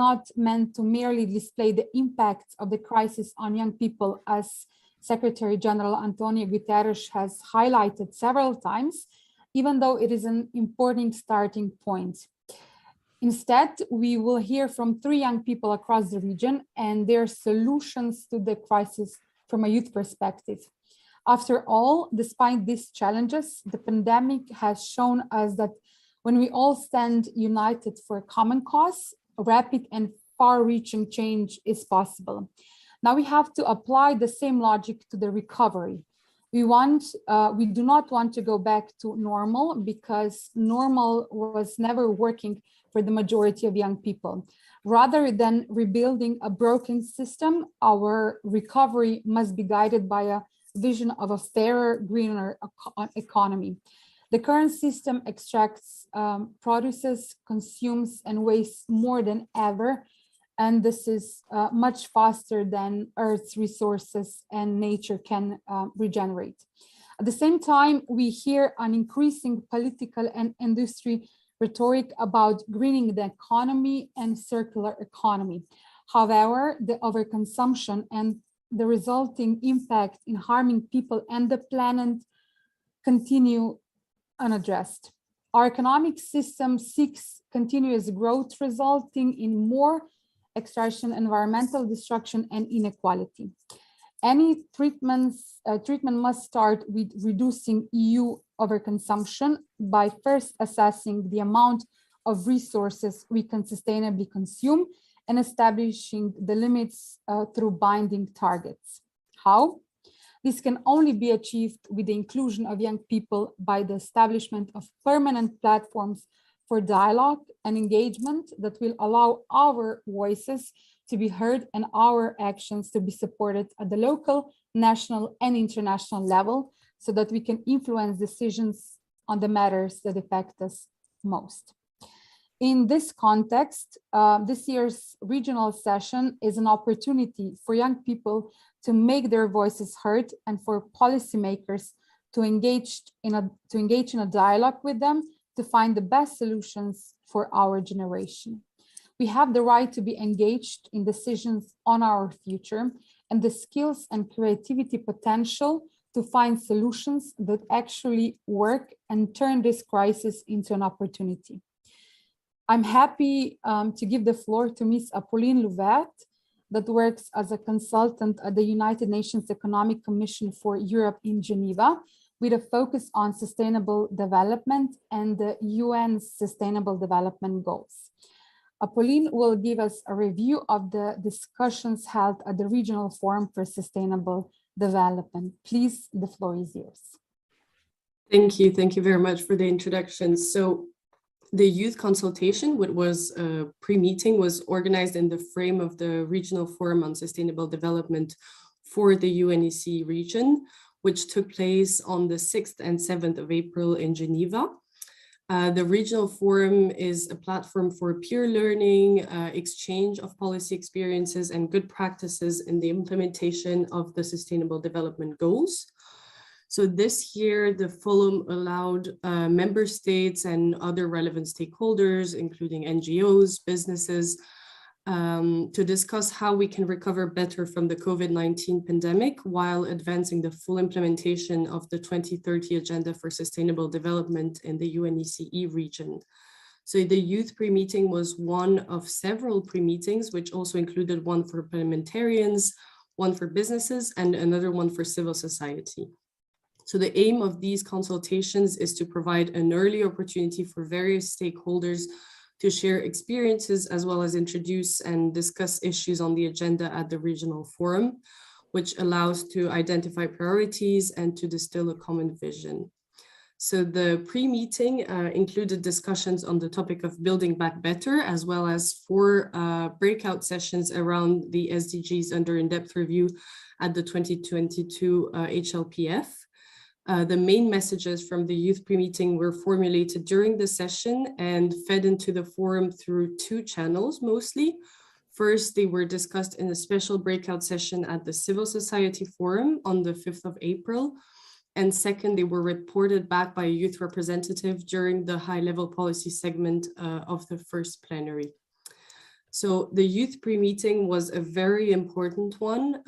not meant to merely display the impacts of the crisis on young people, as Secretary General Antonio Guterres has highlighted several times, even though it is an important starting point. Instead, we will hear from 3 young people across the region and their solutions to the crisis from a youth perspective. After all, despite these challenges, the pandemic has shown us that when we all stand united for a common cause, rapid and far-reaching change is possible. Now we have to apply the same logic to the recovery. We do not want to go back to normal, because normal was never working for the majority of young people. Rather than rebuilding a broken system, our recovery must be guided by a vision of a fairer, greener economy. The current system extracts, produces, consumes, and wastes more than ever. And this is much faster than Earth's resources and nature can regenerate. At the same time, we hear an increasing political and industry rhetoric about greening the economy and circular economy. However, the overconsumption and the resulting impact in harming people and the planet continue unaddressed. Our economic system seeks continuous growth, resulting in more extraction, environmental destruction, and inequality. Any treatment must start with reducing EU overconsumption by first assessing the amount of resources we can sustainably consume and establishing the limits through binding targets. How? This can only be achieved with the inclusion of young people by the establishment of permanent platforms for dialogue and engagement that will allow our voices to be heard and our actions to be supported at the local, national, and international level, so that we can influence decisions on the matters that affect us most. In this context, this year's regional session is an opportunity for young people to make their voices heard and for policymakers to engage in a dialogue with them to find the best solutions for our generation. We have the right to be engaged in decisions on our future and the skills and creativity potential to find solutions that actually work and turn this crisis into an opportunity. I'm happy to give the floor to Ms. Apolline Louvet, that works as a consultant at the United Nations Economic Commission for Europe in Geneva, with a focus on sustainable development and the UN's Sustainable Development Goals. Apolline will give us a review of the discussions held at the Regional Forum for Sustainable Development. Please, the floor is yours. Thank you. Thank you very much for the introduction. So the youth consultation, which was a pre-meeting, was organized in the frame of the Regional Forum on Sustainable Development for the UNEC region, which took place on the 6th and 7th of April in Geneva. The Regional Forum is a platform for peer learning, exchange of policy experiences and good practices in the implementation of the Sustainable Development Goals. So this year, the forum allowed member states and other relevant stakeholders, including NGOs, businesses, to discuss how we can recover better from the COVID-19 pandemic while advancing the full implementation of the 2030 Agenda for Sustainable Development in the UNECE region. So the youth pre-meeting was one of several pre-meetings, which also included one for parliamentarians, one for businesses, and another one for civil society. So the aim of these consultations is to provide an early opportunity for various stakeholders to share experiences, as well as introduce and discuss issues on the agenda at the regional forum, which allows to identify priorities and to distill a common vision. So the pre-meeting included discussions on the topic of building back better, as well as 4 breakout sessions around the SDGs under in-depth review at the 2022 HLPF. The main messages from the youth pre-meeting were formulated during the session and fed into the forum through 2 channels mostly. First, they were discussed in a special breakout session at the Civil Society Forum on the 5th of April. And second, they were reported back by a youth representative during the high-level policy segment of the first plenary. So the youth pre-meeting was a very important one.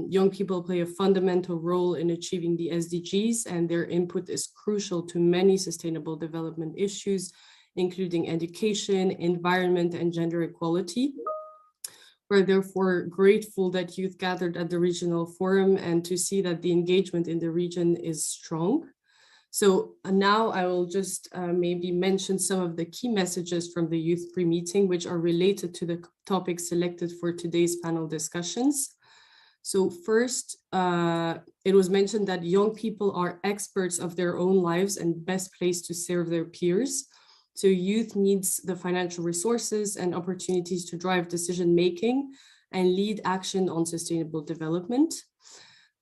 Young people play a fundamental role in achieving the SDGs, and their input is crucial to many sustainable development issues, including education, environment, and gender equality. We're therefore grateful that youth gathered at the regional forum and to see that the engagement in the region is strong. So now I will just maybe mention some of the key messages from the youth pre-meeting, which are related to the topics selected for today's panel discussions. So first, it was mentioned that young people are experts of their own lives and best placed to serve their peers. So youth needs the financial resources and opportunities to drive decision-making and lead action on sustainable development.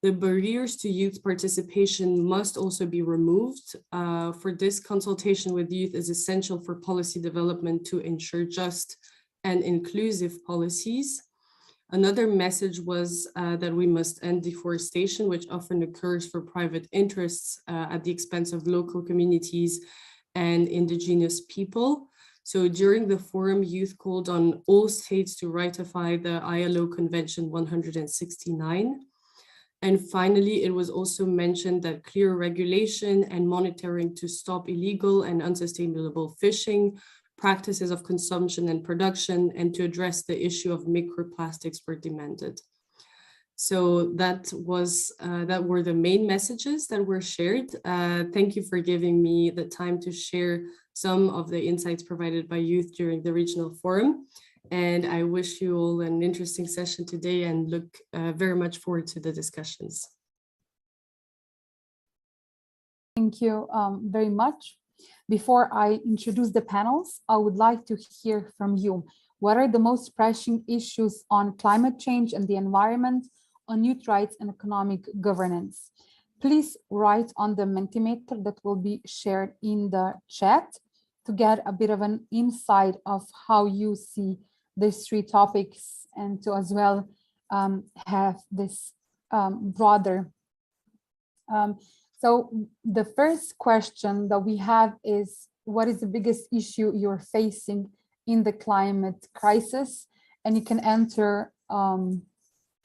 The barriers to youth participation must also be removed. For this, consultation with youth is essential for policy development to ensure just and inclusive policies. Another message was that we must end deforestation, which often occurs for private interests at the expense of local communities and indigenous people. So during the forum, youth called on all states to ratify the ILO Convention 169. And finally, it was also mentioned that clear regulation and monitoring to stop illegal and unsustainable fishing, practices of consumption and production, and to address the issue of microplastics were demanded. So that were the main messages that were shared. Thank you for giving me the time to share some of the insights provided by youth during the regional forum. And I wish you all an interesting session today and look very much forward to the discussions. Thank you very much. Before I introduce the panels, I would like to hear from you. What are the most pressing issues on climate change and the environment, on youth rights and economic governance? Please write on the Mentimeter that will be shared in the chat to get a bit of an insight of how you see these three topics and to as well have this broader. So the first question that we have is, what is the biggest issue you're facing in the climate crisis? And you can enter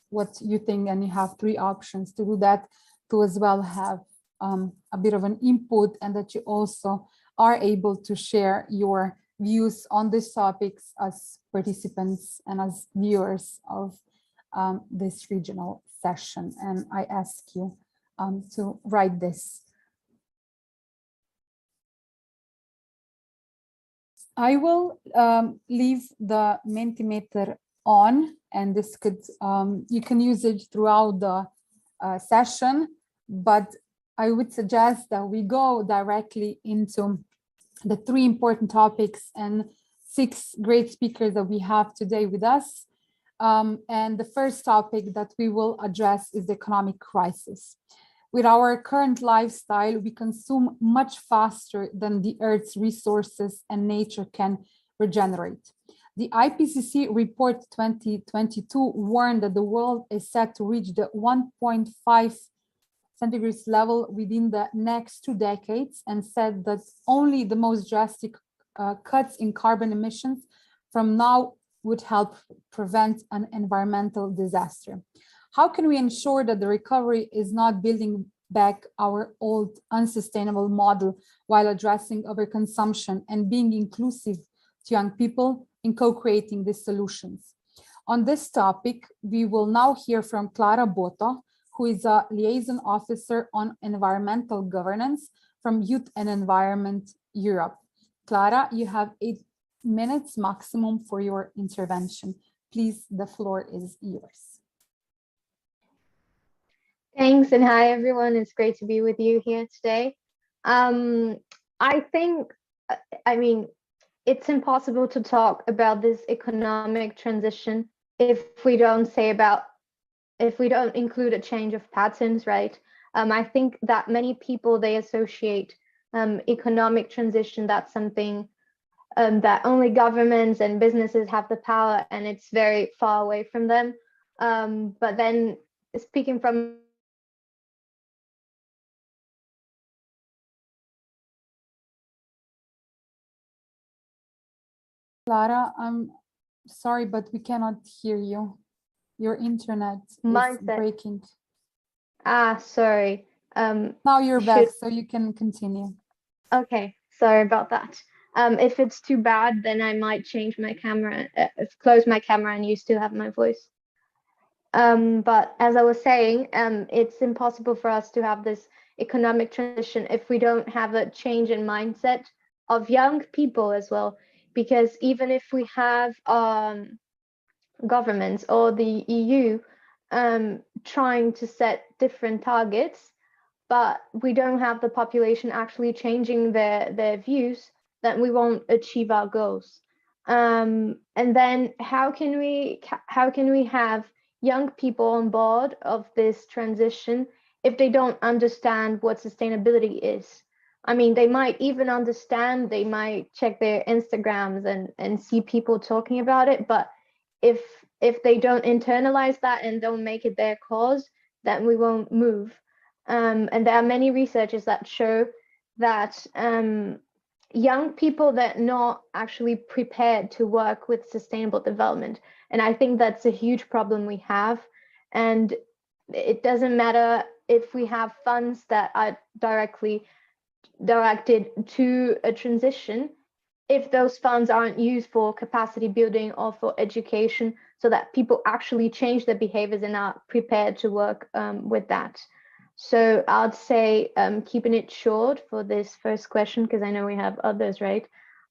what you think, and you have three options to do that, to as well have a bit of an input, and that you also are able to share your views on these topics as participants and as viewers of this regional session. And I ask you to write this. I will leave the Mentimeter on, and this could, you can use it throughout the session, but I would suggest that we go directly into the three important topics and 6 great speakers that we have today with us. And the first topic that we will address is the economic crisis. With our current lifestyle, we consume much faster than the Earth's resources and nature can regenerate. The IPCC report 2022 warned that the world is set to reach the 1.5 centigrade level within the next 2 decades, and said that only the most drastic cuts in carbon emissions from now would help prevent an environmental disaster. How can we ensure that the recovery is not building back our old unsustainable model while addressing overconsumption and being inclusive to young people in co-creating these solutions? On this topic, we will now hear from Clara Boto, who is a liaison officer on environmental governance from Youth and Environment Europe. Clara, you have 8 minutes maximum for your intervention. Please, the floor is yours. Thanks, and hi everyone. It's great to be with you here today. I think, it's impossible to talk about this economic transition if we don't include a change of patterns, right? I think that many people, they associate economic transition, that's something that only governments and businesses have the power, and it's very far away from them. But then, speaking from Clara, Sorry, but we cannot hear you. Your internet is breaking. Sorry. Now you're back, so you can continue. Okay, sorry about that. If it's too bad, then I might change my camera, close my camera, and you still have my voice. But as I was saying, it's impossible for us to have this economic transition if we don't have a change in mindset of young people as well. Because even if we have governments or the EU trying to set different targets, but we don't have the population actually changing their views, then we won't achieve our goals. And then how can we have young people on board of this transition if they don't understand what sustainability is? I mean, they might even understand, they might check their Instagrams and see people talking about it, but if they don't internalize that and don't make it their cause, then we won't move. And there are many researches that show that young people that are not actually prepared to work with sustainable development. And I think that's a huge problem we have. And it doesn't matter if we have funds that are directly directed to a transition, if those funds aren't used for capacity building or for education, so that people actually change their behaviors and are prepared to work with that. So I'd say, keeping it short for this first question, because I know we have others, right?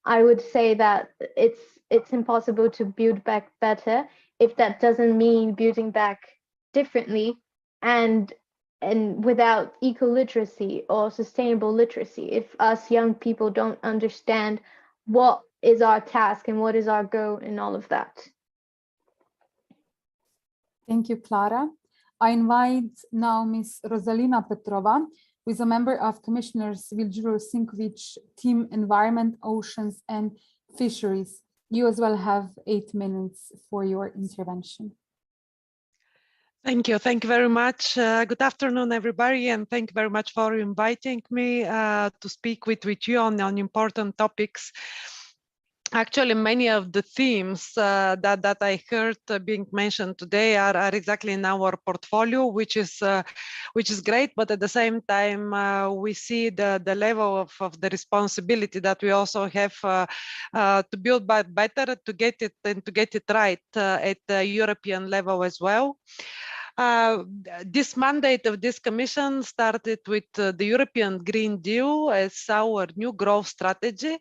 I would say that it's impossible to build back better if that doesn't mean building back differently and without eco-literacy or sustainable literacy. If us young people don't understand what is our task and what is our goal in all of that. Thank you, Clara. I invite now Ms. Rosalina Petrova, who is a member of Commissioners Viljuro Sinkovic Team Environment, Oceans and Fisheries. You as well have 8 minutes for your intervention. Thank you. Thank you very much. Good afternoon, everybody, and thank you very much for inviting me to speak with you on important topics. Actually, many of the themes that I heard being mentioned today are exactly in our portfolio, which is great. But at the same time, we see the level of the responsibility that we also have to build better, to get it right at the European level as well. This mandate of this commission started with the European Green Deal as our new growth strategy,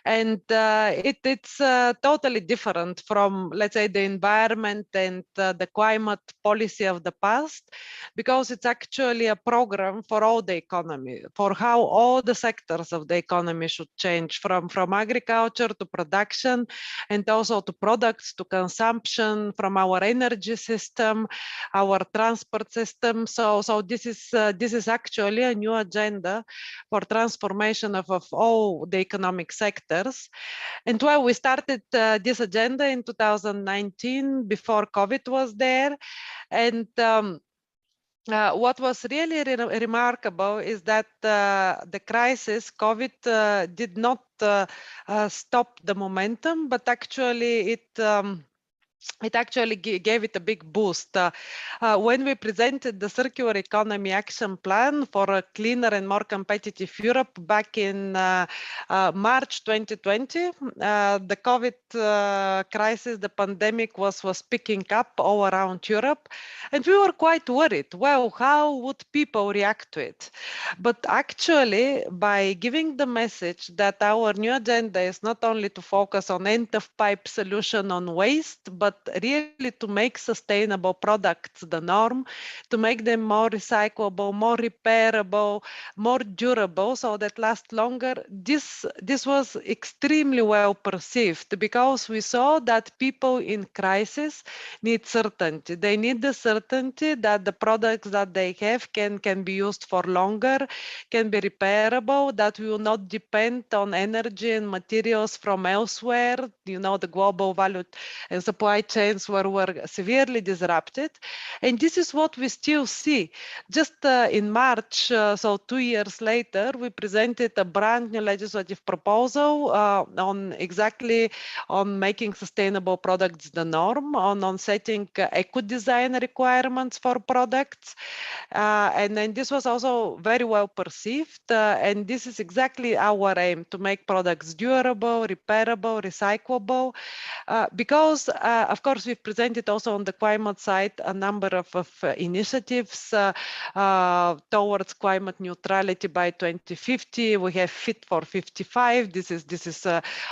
and it's totally different from, let's say, the environment and the climate policy of the past, because it's actually a program for all the economy, for how all the sectors of the economy should change, from agriculture to production, and also to products, to consumption, from our energy system, our transport system. So this is actually a new agenda for transformation of all the economic sectors. And well, we started this agenda in 2019, before COVID was there. And what was really remarkable is that the crisis, COVID, did not stop the momentum, but actually it actually gave it a big boost. When we presented the Circular Economy Action Plan for a cleaner and more competitive Europe back in March 2020, the COVID crisis, the pandemic was picking up all around Europe, and we were quite worried. Well, how would people react to it? But actually, by giving the message that our new agenda is not only to focus on end-of-pipe solution on waste, but really to make sustainable products the norm, to make them more recyclable, more repairable, more durable, so that last longer. This was extremely well perceived, because we saw that people in crisis need certainty. They need the certainty that the products that they have can be used for longer, can be repairable, that we will not depend on energy and materials from elsewhere. You know, the global value and supply chains were severely disrupted. And this is what we still see. Just in March, so 2 years later, we presented a brand new legislative proposal on making sustainable products the norm, on setting eco-design requirements for products. And then this was also very well perceived. And this is exactly our aim, to make products durable, repairable, recyclable. Because, of course, we've presented also on the climate side a number of initiatives towards climate neutrality by 2050. We have Fit for 55. This is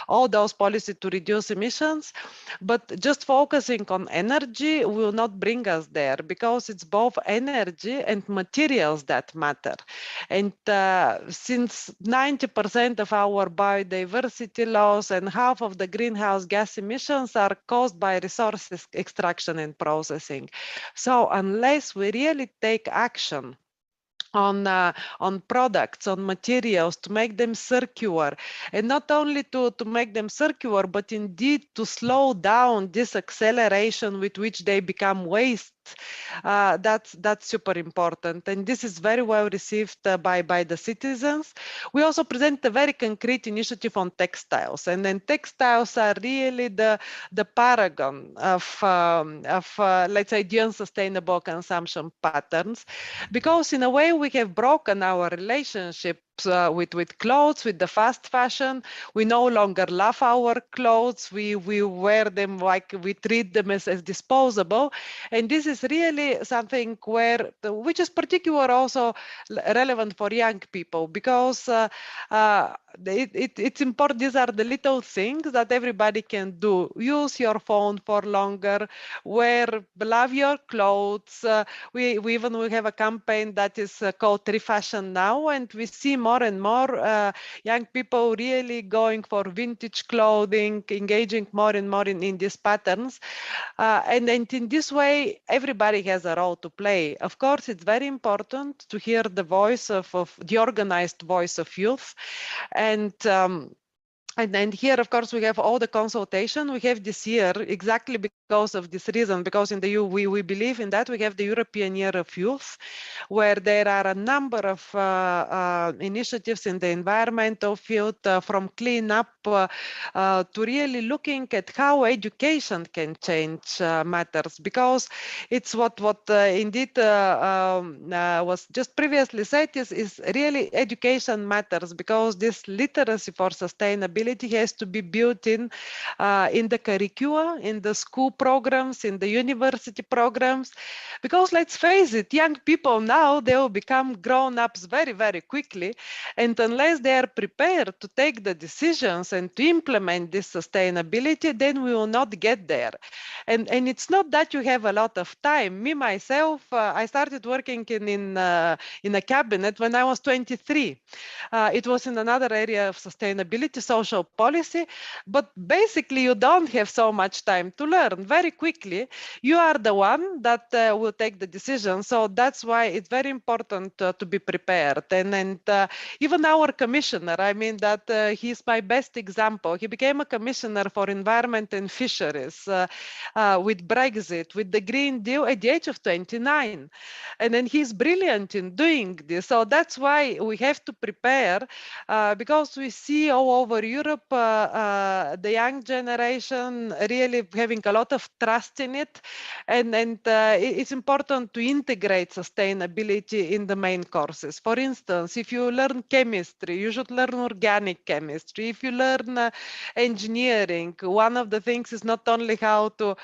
all those policies to reduce emissions. But just focusing on energy will not bring us there, because it's both energy and materials that matter. And since 90% of our biodiversity loss and half of the greenhouse gas emissions are caused by resources extraction and processing. So unless we really take action on products, on materials, to make them circular, and not only to make them circular, but indeed to slow down this acceleration with which they become waste, that's super important. And this is very well received by the citizens. We also present a very concrete initiative on textiles, and then textiles are really the paragon of let's say, the unsustainable consumption patterns, because in a way we have broken our relationship with clothes, with the fast fashion. We no longer love our clothes. We wear them like we treat them as disposable. And this is really something which is particular also relevant for young people, because it's important. These are the little things that everybody can do. Use your phone for longer, love your clothes. We have a campaign that is called Refashion Now, and we see more and more young people really going for vintage clothing, engaging more and more in these patterns. And in this way, everybody has a role to play. Of course, it's very important to hear the voice of the organized voice of youth. And then here, of course, we have all the consultation we have this year, exactly because of this reason, because in the EU, we believe in that. We have the European Year of Youth, where there are a number of initiatives in the environmental field, from cleanup to really looking at how education can change matters, because it's what indeed was just previously said, is really education matters, because this literacy for sustainability has to be built in the curricula, in the school programs, in the university programs, because let's face it, young people now, they will become grown-ups very, very quickly, and unless they are prepared to take the decisions and to implement this sustainability, then we will not get there. And it's not that you have a lot of time. Me, myself, I started working in a cabinet when I was 23. It was in another area of sustainability, social policy, but basically you don't have so much time to learn. Very quickly, you are the one that will take the decision. So that's why it's very important to be prepared. And even our commissioner, I mean that he's my best example. He became a commissioner for environment and fisheries with Brexit, with the Green Deal at the age of 29. And then he's brilliant in doing this. So that's why we have to prepare, because we see all over Europe the young generation really having a lot of trust in it. And it's important to integrate sustainability in the main courses. For instance, if you learn chemistry, you should learn organic chemistry. If you learn engineering, one of the things is not only how to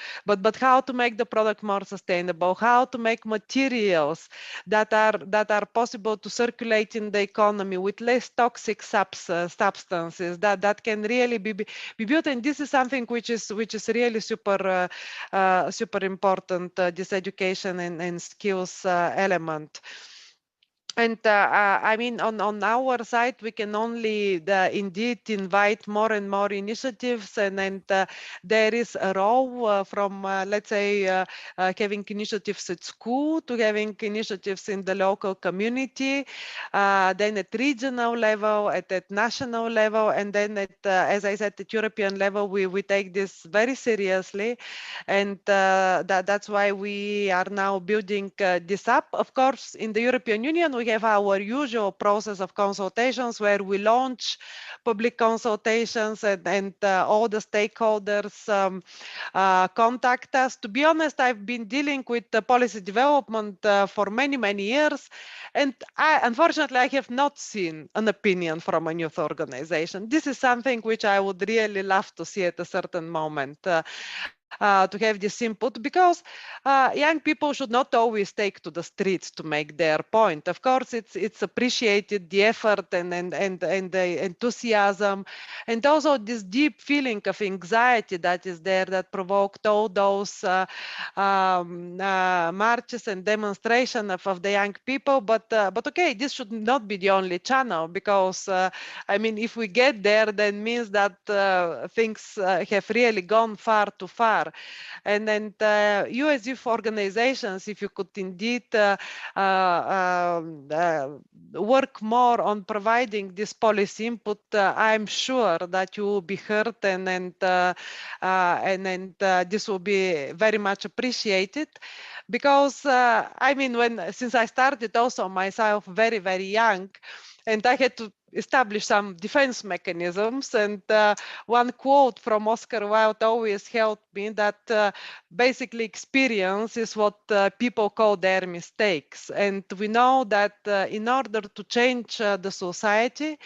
make the product more sustainable, how to make materials that are possible to circulate in the economy with less toxic substances that can really be built. And this is something which is really super important, this education and skills element. And I mean, on our side, we can only indeed invite more and more initiatives, and there is a role from, let's say, having initiatives at school to having initiatives in the local community, then at regional level, at national level, and then at, as I said, at European level, we take this very seriously, and that's why we are now building this up. Of course, in the European Union, we have our usual process of consultations where we launch public consultations and all the stakeholders contact us. To be honest, I've been dealing with the policy development for many, many years, and unfortunately, I have not seen an opinion from a youth organization. This is something which I would really love to see at a certain moment. To have this input, because young people should not always take to the streets to make their point. Of course, it's appreciated, the effort and the enthusiasm, and also this deep feeling of anxiety that is there that provoked all those marches and demonstration of the young people. But okay, this should not be the only channel, because I mean, if we get there, then means that things have really gone far too far. And then you as youth organizations, if you could indeed work more on providing this policy input, I'm sure that you will be heard, and this will be very much appreciated. Because I mean, since I started also myself very, very young, and I had to establish some defense mechanisms. And one quote from Oscar Wilde always helped me, that basically experience is what people call their mistakes. And we know that in order to change the society,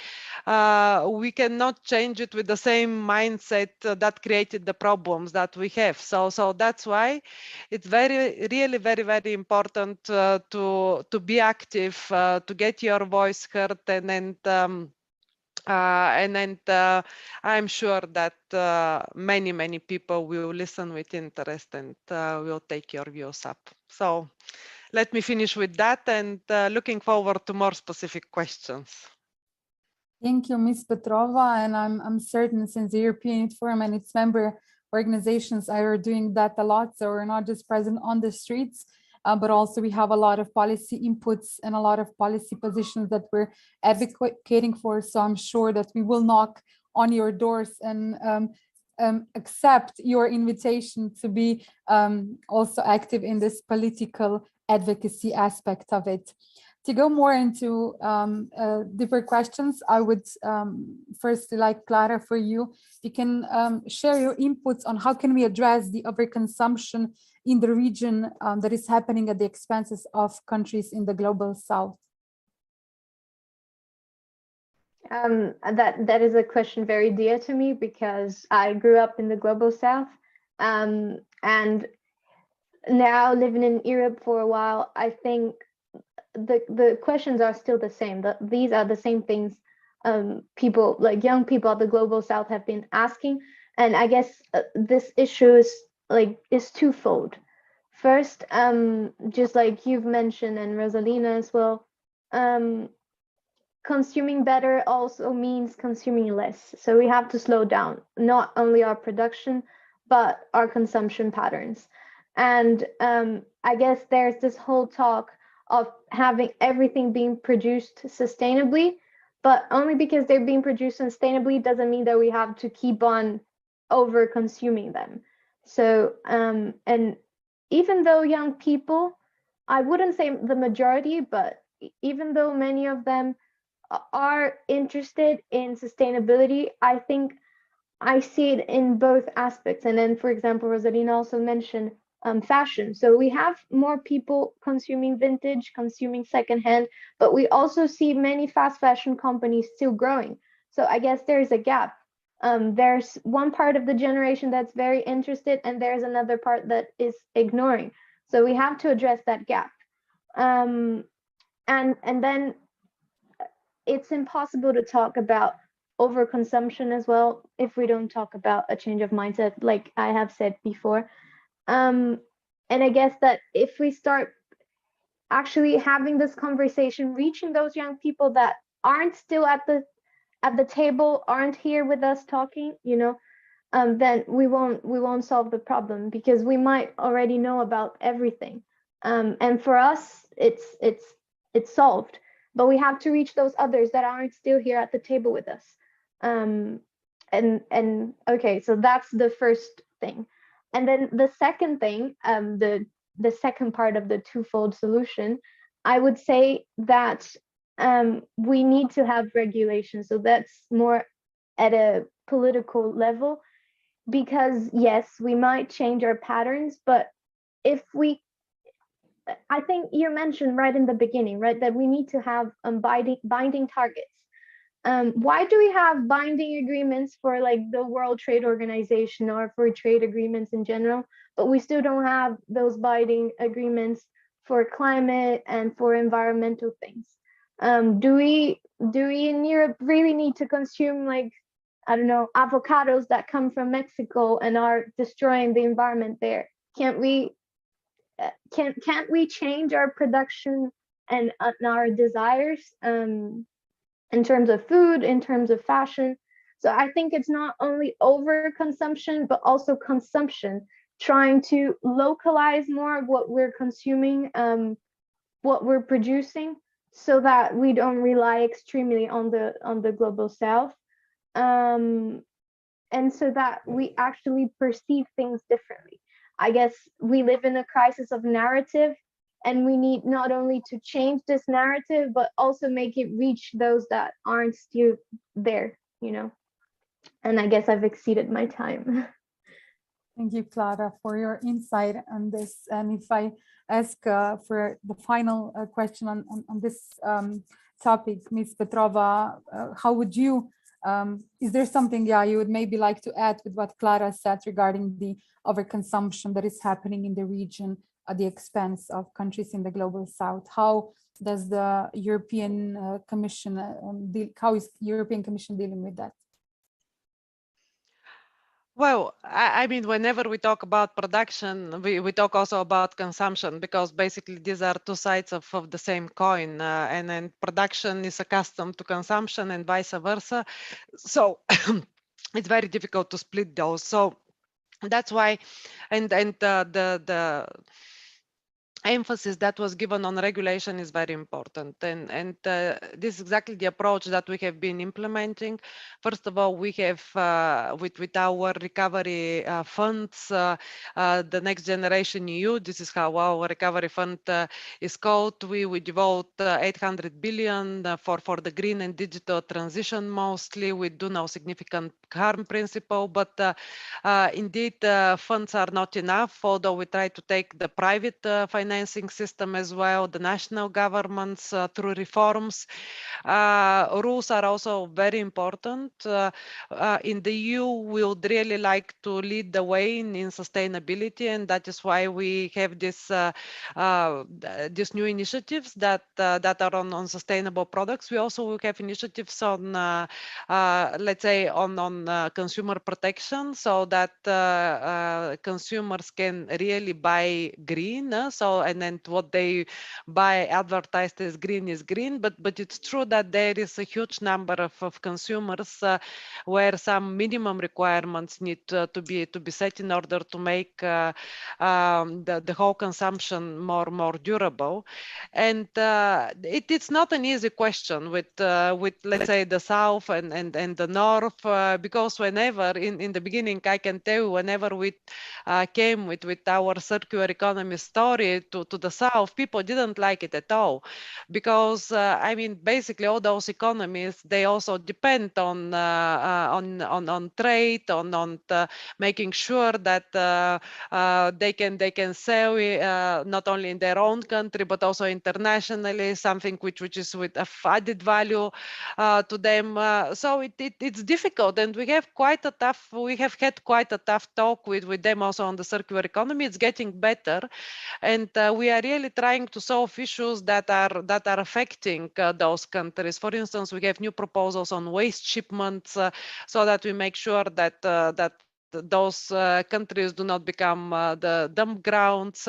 we cannot change it with the same mindset that created the problems that we have. So that's why it's really very important to be active, to get your voice heard, and I'm sure that many people will listen with interest and will take your views up. So let me finish with that, and looking forward to more specific questions. Thank you, Ms. Petrova, and I'm certain, since the European Youth Forum and its member organizations are doing that a lot, so we're not just present on the streets, but also we have a lot of policy inputs and a lot of policy positions that we're advocating for. So I'm sure that we will knock on your doors and accept your invitation to be also active in this political advocacy aspect of it. To go more into deeper questions, I would first like, Clara, for you can share your inputs on how can we address the overconsumption in the region that is happening at the expenses of countries in the global south. That is a question very dear to me, because I grew up in the global south, and now living in Europe for a while, I think the questions are still the same. These are the same things people, like young people at the global south, have been asking. And I guess this issue is twofold. First, just like you've mentioned, and Rosalina as well, consuming better also means consuming less. So we have to slow down not only our production, but our consumption patterns. And I guess there's this whole talk of having everything being produced sustainably, but only because they're being produced sustainably doesn't mean that we have to keep on over consuming them. So and even though young people, I wouldn't say the majority, but even though many of them are interested in sustainability, I think I see it in both aspects. And then, for example, Rosalina also mentioned fashion. So we have more people consuming vintage, consuming secondhand, but we also see many fast fashion companies still growing. So I guess there's a gap. There's one part of the generation that's very interested, and there's another part that is ignoring. So we have to address that gap. And then it's impossible to talk about overconsumption as well if we don't talk about a change of mindset, like I have said before. And I guess that if we start, actually having this conversation, reaching those young people that aren't still at the table, aren't here with us talking, you know, then we won't solve the problem, because we might already know about everything. And for us, it's solved, but we have to reach those others that aren't still here at the table with us. And okay, so that's the first thing. And then the second thing, the second part of the twofold solution, I would say that we need to have regulation. So that's more at a political level, because yes, we might change our patterns, but if I think you mentioned right in the beginning, right, that we need to have binding targets. Why do we have binding agreements for like the World Trade Organization or for trade agreements in general, but we still don't have those binding agreements for climate and for environmental things? Do we in Europe really need to consume, like, I don't know, avocados that come from Mexico and are destroying the environment there? Can't we change our production and our desires in terms of food, in terms of fashion? So I think it's not only overconsumption, but also consumption, trying to localize more of what we're consuming, what we're producing, so that we don't rely extremely on the global south, and so that we actually perceive things differently. I guess we live in a crisis of narrative, and we need not only to change this narrative, but also make it reach those that aren't still there, you know. And I guess I've exceeded my time. Thank you, Clara, for your insight on this. And if I ask for the final question on this topic, Ms. Petrova, how would you, is there something, you would maybe like to add with what Clara said regarding the overconsumption that is happening in the region at the expense of countries in the global south? How does the European Commission how is European Commission dealing with that? Well, I mean, whenever we talk about production, we talk also about consumption, because basically these are two sides of the same coin, and then production is accustomed to consumption and vice versa. So it's very difficult to split those. So that's why, and the emphasis that was given on regulation is very important, and this is exactly the approach that we have been implementing. First of all, we have with our recovery funds, the Next Generation EU, this is how our recovery fund is called. We devote 800 billion for the green and digital transition. Mostly we do no significant harm principle, but indeed funds are not enough, although we try to take the private financing system as well, the national governments through reforms. Rules are also very important. In the EU, we would really like to lead the way in sustainability, and that is why we have this these new initiatives that are on sustainable products. We also have initiatives on let's say on consumer protection, so that consumers can really buy green. And then what they buy advertised as green is green, but it's true that there is a huge number of consumers where some minimum requirements need to be set in order to make the whole consumption more durable. And it's not an easy question with let's say the south and the north, because whenever in the beginning, I can tell you, whenever we came with our circular economy story to the south, people didn't like it at all, because I mean, basically all those economies, they also depend on trade, on making sure that they can sell not only in their own country but also internationally, something which is with added value to them. So it's difficult, and we have had quite a tough talk with them also on the circular economy. It's getting better, and we are really trying to solve issues that are affecting those countries. For instance, we have new proposals on waste shipments, so that we make sure that those countries do not become the dump grounds,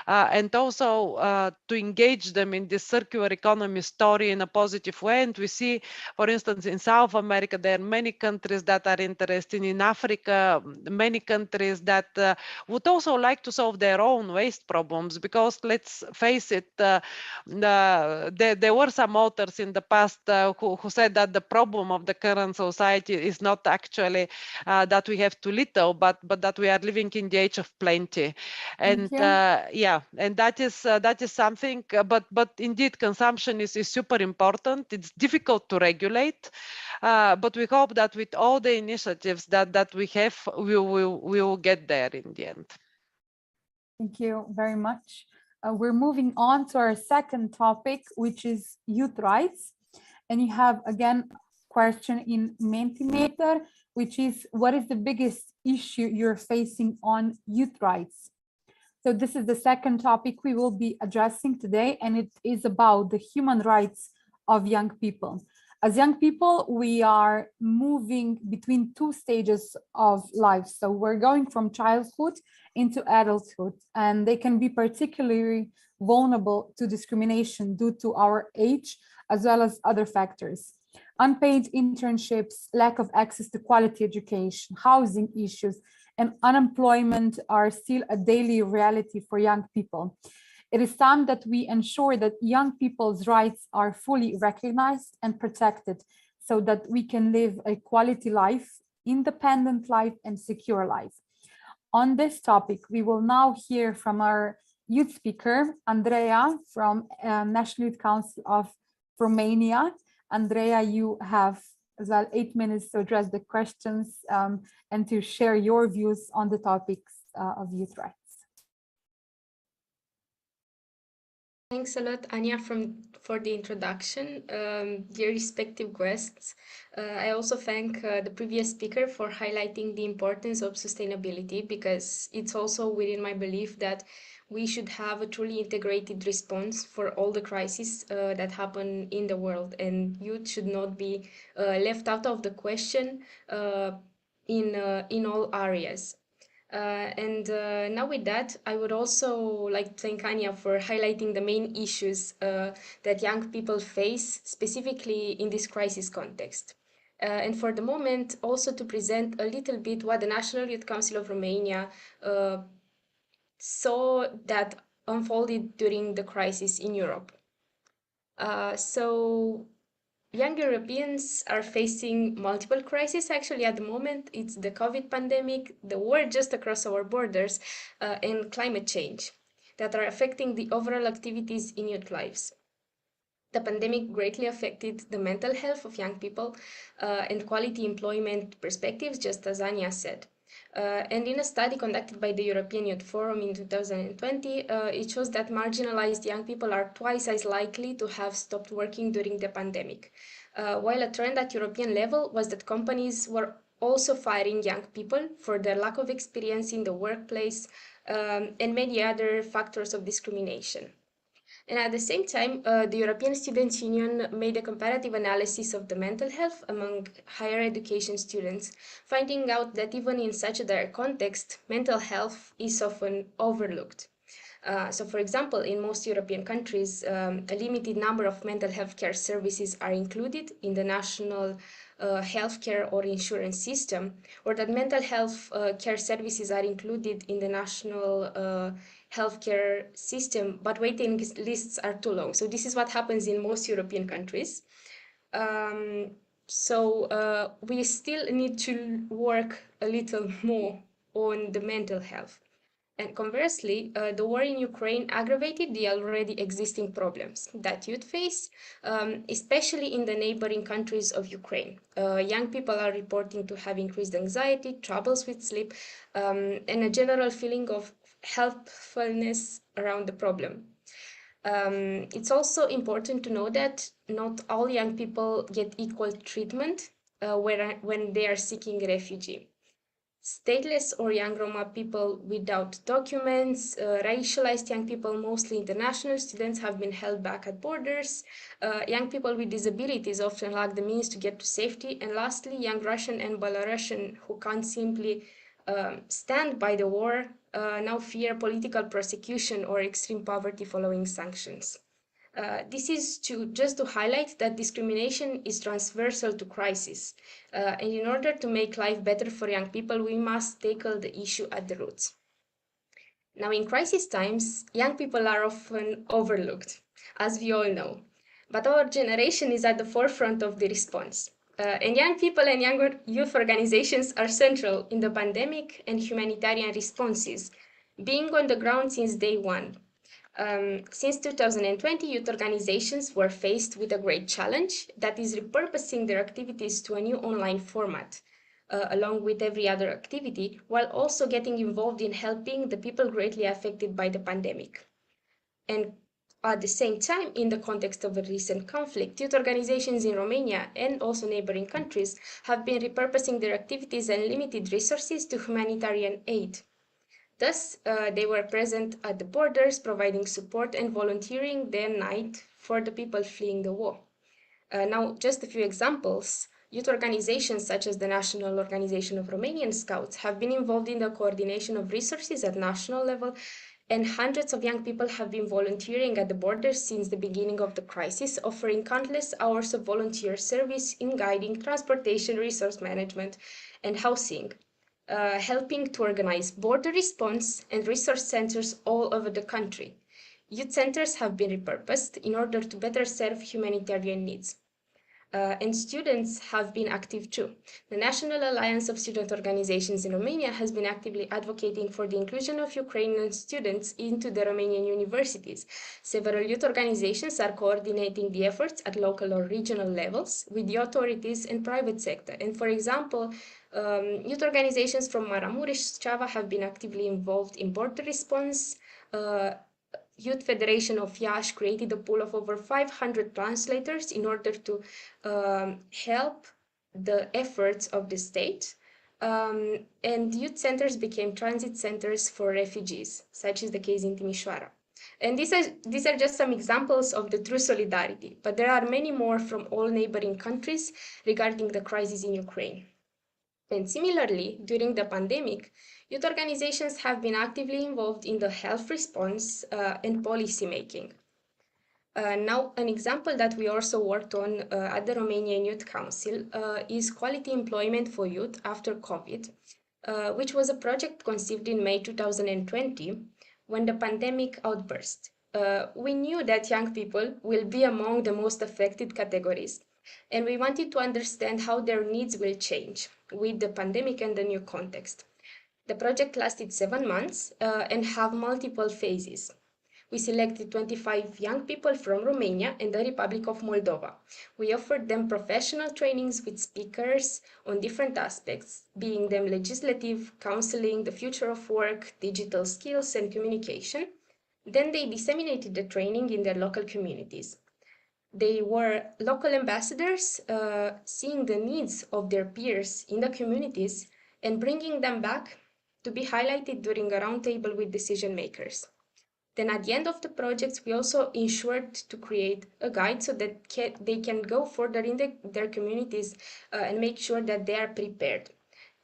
and also to engage them in this circular economy story in a positive way. And we see, for instance, in South America, there are many countries that are interested. In Africa, many countries that would also like to solve their own waste problems, because let's face it, there were some authors in the past who said that the problem of the current society is not actually that we have too little, but that we are living in the age of plenty. And yeah, and that is something, but indeed consumption is super important. It's difficult to regulate, but we hope that with all the initiatives that we have, we will get there in the end. Thank you very much. We're moving on to our second topic, which is youth rights. And you have, again, a question in Mentimeter, which is, what is the biggest issue you're facing on youth rights? So this is the second topic we will be addressing today, and it is about the human rights of young people. As young people, we are moving between two stages of life. So we're going from childhood into adulthood, and they can be particularly vulnerable to discrimination due to our age, as well as other factors. Unpaid internships, lack of access to quality education, housing issues, and unemployment are still a daily reality for young people. It is time that we ensure that young people's rights are fully recognized and protected so that we can live a quality life, independent life, and secure life. On this topic, we will now hear from our youth speaker, Andreea, from National Youth Council of Romania. Andreea, you have as well 8 minutes to address the questions and to share your views on the topics of youth rights. Thanks a lot, Anya, for the introduction. Dear respective guests, I also thank the previous speaker for highlighting the importance of sustainability, because it's also within my belief that we should have a truly integrated response for all the crises that happen in the world, and youth should not be left out of the question in all areas. Now with that, I would also like to thank Anya for highlighting the main issues that young people face, specifically in this crisis context. And for the moment, also to present a little bit what the National Youth Council of Romania saw that unfolded during the crisis in Europe. So young Europeans are facing multiple crises. Actually, at the moment, it's the COVID pandemic, the war just across our borders, and climate change that are affecting the overall activities in youth lives. The pandemic greatly affected the mental health of young people and quality employment perspectives, just as Anya said. And in a study conducted by the European Youth Forum in 2020, it shows that marginalized young people are twice as likely to have stopped working during the pandemic, while a trend at European level was that companies were also firing young people for their lack of experience in the workplace and many other factors of discrimination. And at the same time, the European Students' Union made a comparative analysis of the mental health among higher education students, finding out that even in such a dire context, mental health is often overlooked. So, for example, in most European countries, a limited number of mental health care services are included in the national healthcare or insurance system, or that mental health care services are included in the national healthcare system, but waiting lists are too long. So this is what happens in most European countries. We still need to work a little more on the mental health. And conversely, the war in Ukraine aggravated the already existing problems that youth face, especially in the neighboring countries of Ukraine. Young people are reporting to have increased anxiety, troubles with sleep, and a general feeling of helplessness around the problem. It's also important to know that not all young people get equal treatment when they are seeking refugee. Stateless or young Roma people without documents, racialized young people, mostly international students, have been held back at borders. Young people with disabilities often lack the means to get to safety. And lastly, young Russian and Belarusian who can't simply stand by the war now fear political prosecution or extreme poverty following sanctions. This is just to highlight that discrimination is transversal to crisis. And in order to make life better for young people, we must tackle the issue at the roots. Now, in crisis times, young people are often overlooked, as we all know. But our generation is at the forefront of the response. And young people and younger youth organizations are central in the pandemic and humanitarian responses, being on the ground since day one. Since 2020, youth organizations were faced with a great challenge, that is repurposing their activities to a new online format, along with every other activity, while also getting involved in helping the people greatly affected by the pandemic. And at the same time, in the context of a recent conflict, youth organizations in Romania and also neighboring countries have been repurposing their activities and limited resources to humanitarian aid. Thus, they were present at the borders, providing support and volunteering day and night for the people fleeing the war. Now, just a few examples. Youth organizations such as the National Organization of Romanian Scouts have been involved in the coordination of resources at national level, and hundreds of young people have been volunteering at the borders since the beginning of the crisis, offering countless hours of volunteer service in guiding, transportation, resource management, and housing. Helping to organize border response and resource centers all over the country. Youth centers have been repurposed in order to better serve humanitarian needs. And students have been active too. The National Alliance of Student Organizations in Romania has been actively advocating for the inclusion of Ukrainian students into the Romanian universities. Several youth organizations are coordinating the efforts at local or regional levels with the authorities and private sector. And for example, youth organizations from Maramureș, Suceava have been actively involved in border response. Youth Federation of Iași created a pool of over 500 translators in order to help the efforts of the state. And youth centers became transit centers for refugees, such is the case in Timișoara. And these are just some examples of the true solidarity, but there are many more from all neighboring countries regarding the crisis in Ukraine. And similarly, during the pandemic, youth organizations have been actively involved in the health response and policy making. Now, an example that we also worked on at the Romanian Youth Council is quality employment for youth after COVID, which was a project conceived in May 2020 when the pandemic outburst. We knew that young people will be among the most affected categories, and we wanted to understand how their needs will change with the pandemic and the new context. The project lasted 7 months and have multiple phases. We selected 25 young people from Romania and the Republic of Moldova. We offered them professional trainings with speakers on different aspects, being them legislative, counseling, the future of work, digital skills, and communication. Then they disseminated the training in their local communities. They were local ambassadors, seeing the needs of their peers in the communities and bringing them back to be highlighted during a roundtable with decision makers. Then at the end of the projects, we also ensured to create a guide so that they can go further in their communities and make sure that they are prepared.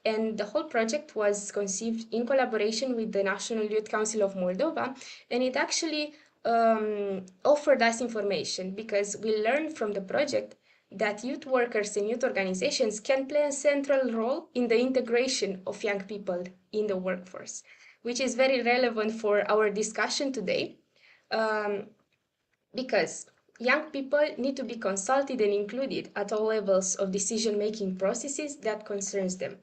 And the whole project was conceived in collaboration with the National Youth Council of Moldova, and it actually offered us information because we learned from the project that youth workers and youth organizations can play a central role in the integration of young people in the workforce, which is very relevant for our discussion today, because young people need to be consulted and included at all levels of decision-making processes that concerns them.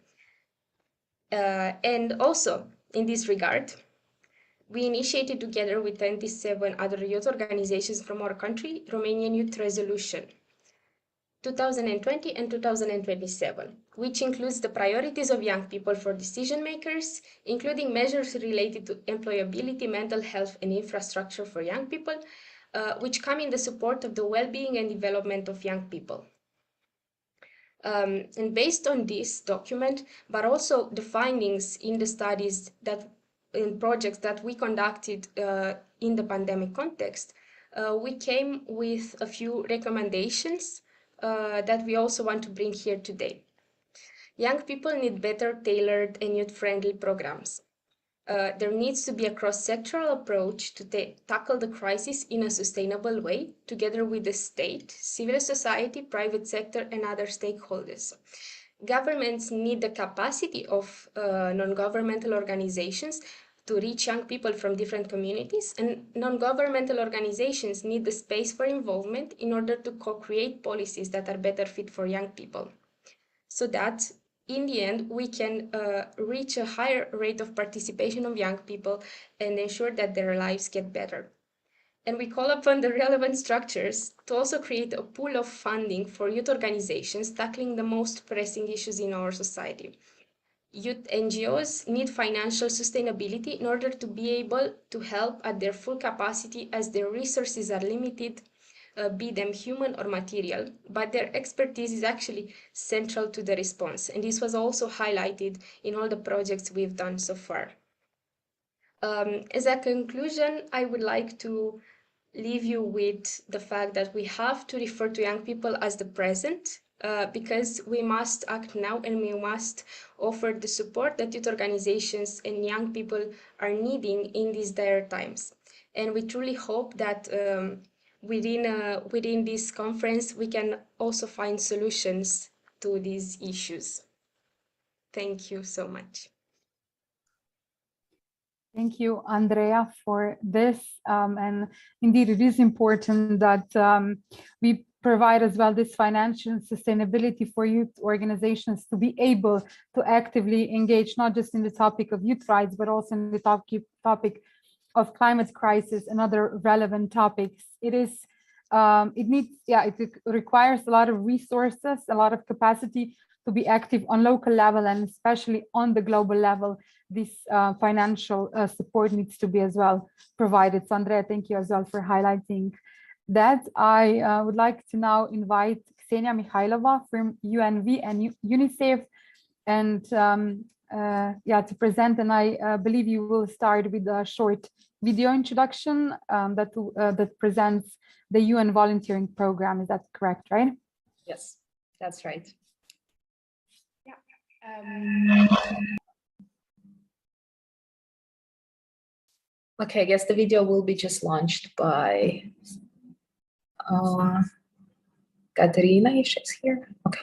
And also, in this regard, we initiated together with 27 other youth organizations from our country, Romanian Youth Resolution 2020 and 2027, which includes the priorities of young people for decision makers, including measures related to employability, mental health, and infrastructure for young people, which come in the support of the well-being and development of young people. And based on this document, but also the findings in the studies in projects that we conducted in the pandemic context, we came with a few recommendations that we also want to bring here today. Young people need better tailored and youth-friendly programs. There needs to be a cross-sectoral approach to tackle the crisis in a sustainable way, together with the state, civil society, private sector, and other stakeholders. Governments need the capacity of non-governmental organizations to reach young people from different communities, and non-governmental organizations need the space for involvement in order to co-create policies that are better fit for young people, so that in the end we can reach a higher rate of participation of young people and ensure that their lives get better. And we call upon the relevant structures to also create a pool of funding for youth organizations tackling the most pressing issues in our society. Youth NGOs need financial sustainability in order to be able to help at their full capacity, as their resources are limited, be them human or material, but their expertise is actually central to the response. And this was also highlighted in all the projects we've done so far. As a conclusion, I would like to leave you with the fact that we have to refer to young people as the present, because we must act now and we must offer the support that youth organizations and young people are needing in these dire times. And we truly hope that within this conference we can also find solutions to these issues. Thank you so much. Thank you, Andrea, for this. And indeed, it is important that we provide as well this financial sustainability for youth organizations to be able to actively engage, not just in the topic of youth rights, but also in the topic of climate crisis and other relevant topics. It requires a lot of resources, a lot of capacity to be active on local level, and especially on the global level. This financial support needs to be as well provided. So Andrea, thank you as well for highlighting that. I would like to now invite Ksenia Mikhailova from UNV and UNICEF and to present. And I believe you will start with a short video introduction that presents the UN volunteering program. Is that correct, right? Yes, that's right. Okay, I guess the video will be just launched by Katerina, if she's here. Okay.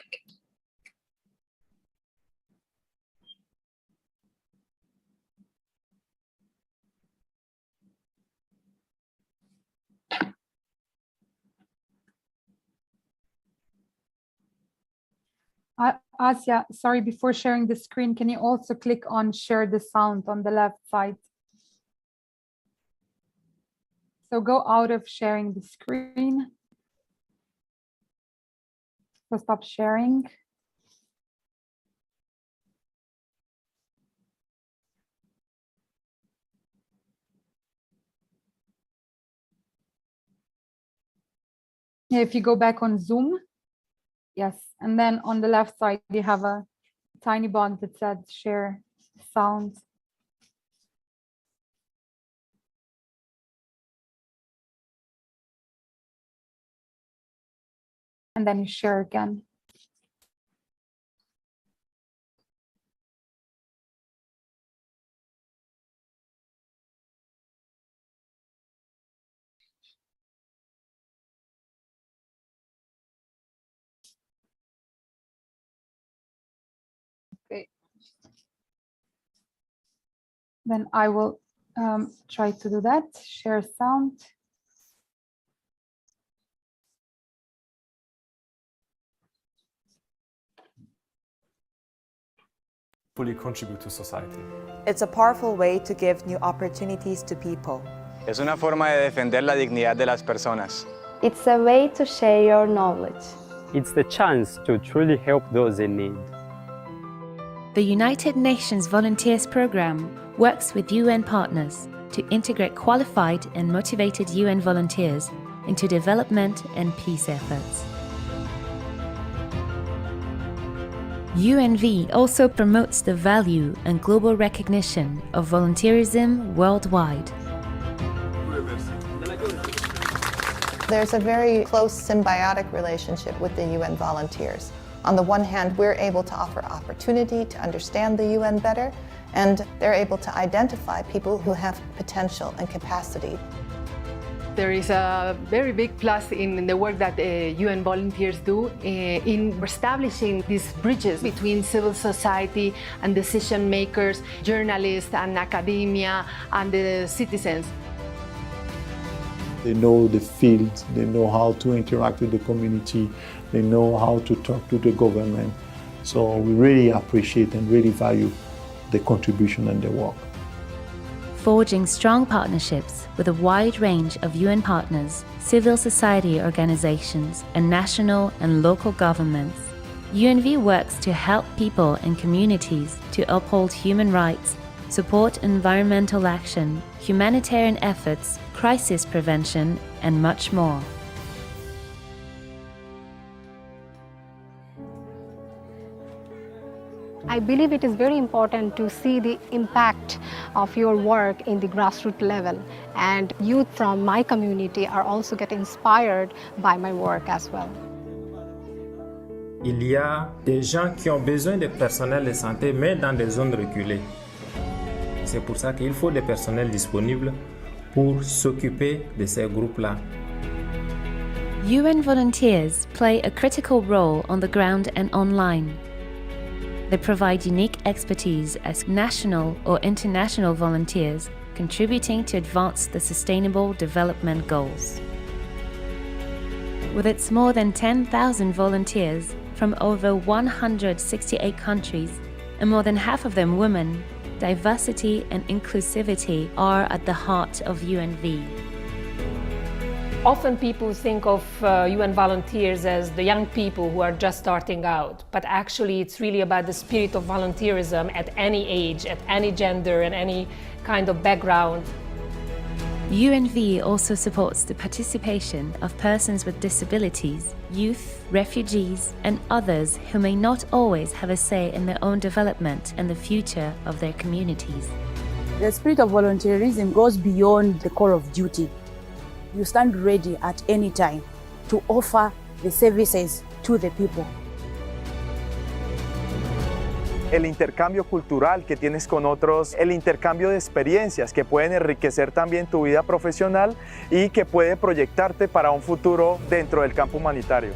Asya, sorry, before sharing the screen, can you also click on share the sound on the left side? So go out of sharing the screen. So stop sharing. Yeah, if you go back on Zoom, yes, and then on the left side, you have a tiny box that says share sound. And then you share again. Okay. Then I will try to do that, share sound. Fully contribute to society. It's a powerful way to give new opportunities to people. Es una forma de defender la dignidad de las personas. It's a way to share your knowledge. It's the chance to truly help those in need. The United Nations Volunteers Programme works with UN partners to integrate qualified and motivated UN volunteers into development and peace efforts. UNV also promotes the value and global recognition of volunteerism worldwide. There's a very close symbiotic relationship with the UN volunteers. On the one hand, we're able to offer opportunity to understand the UN better, and they're able to identify people who have potential and capacity. There is a very big plus in the work that UN volunteers do in establishing these bridges between civil society and decision makers, journalists and academia and the citizens. They know the field, they know how to interact with the community, they know how to talk to the government. So we really appreciate and really value the contribution and their work. Forging strong partnerships with a wide range of UN partners, civil society organizations, and national and local governments, UNV works to help people and communities to uphold human rights, support environmental action, humanitarian efforts, crisis prevention, and much more. I believe it is very important to see the impact of your work in the grassroots level, and youth from my community are also get inspired by my work as well. Il y a des gens qui ont besoin de personnel de santé, mais dans des zones reculées. C'est pour ça qu'il faut des personnels disponibles pour s'occuper de ces groupes-là. UN volunteers play a critical role on the ground and online. They provide unique expertise as national or international volunteers, contributing to advance the Sustainable Development Goals. With its more than 10,000 volunteers from over 168 countries, and more than half of them women, diversity and inclusivity are at the heart of UNV. Often people think of UN volunteers as the young people who are just starting out, but actually it's really about the spirit of volunteerism at any age, at any gender, and any kind of background. UNV also supports the participation of persons with disabilities, youth, refugees, and others who may not always have a say in their own development and the future of their communities. The spirit of volunteerism goes beyond the call of duty. You stand ready at any time to offer the services to the people. El intercambio cultural que tienes con otros, el intercambio de experiencias que pueden enriquecer también tu vida profesional y que puede proyectarte para un futuro dentro del campo humanitario.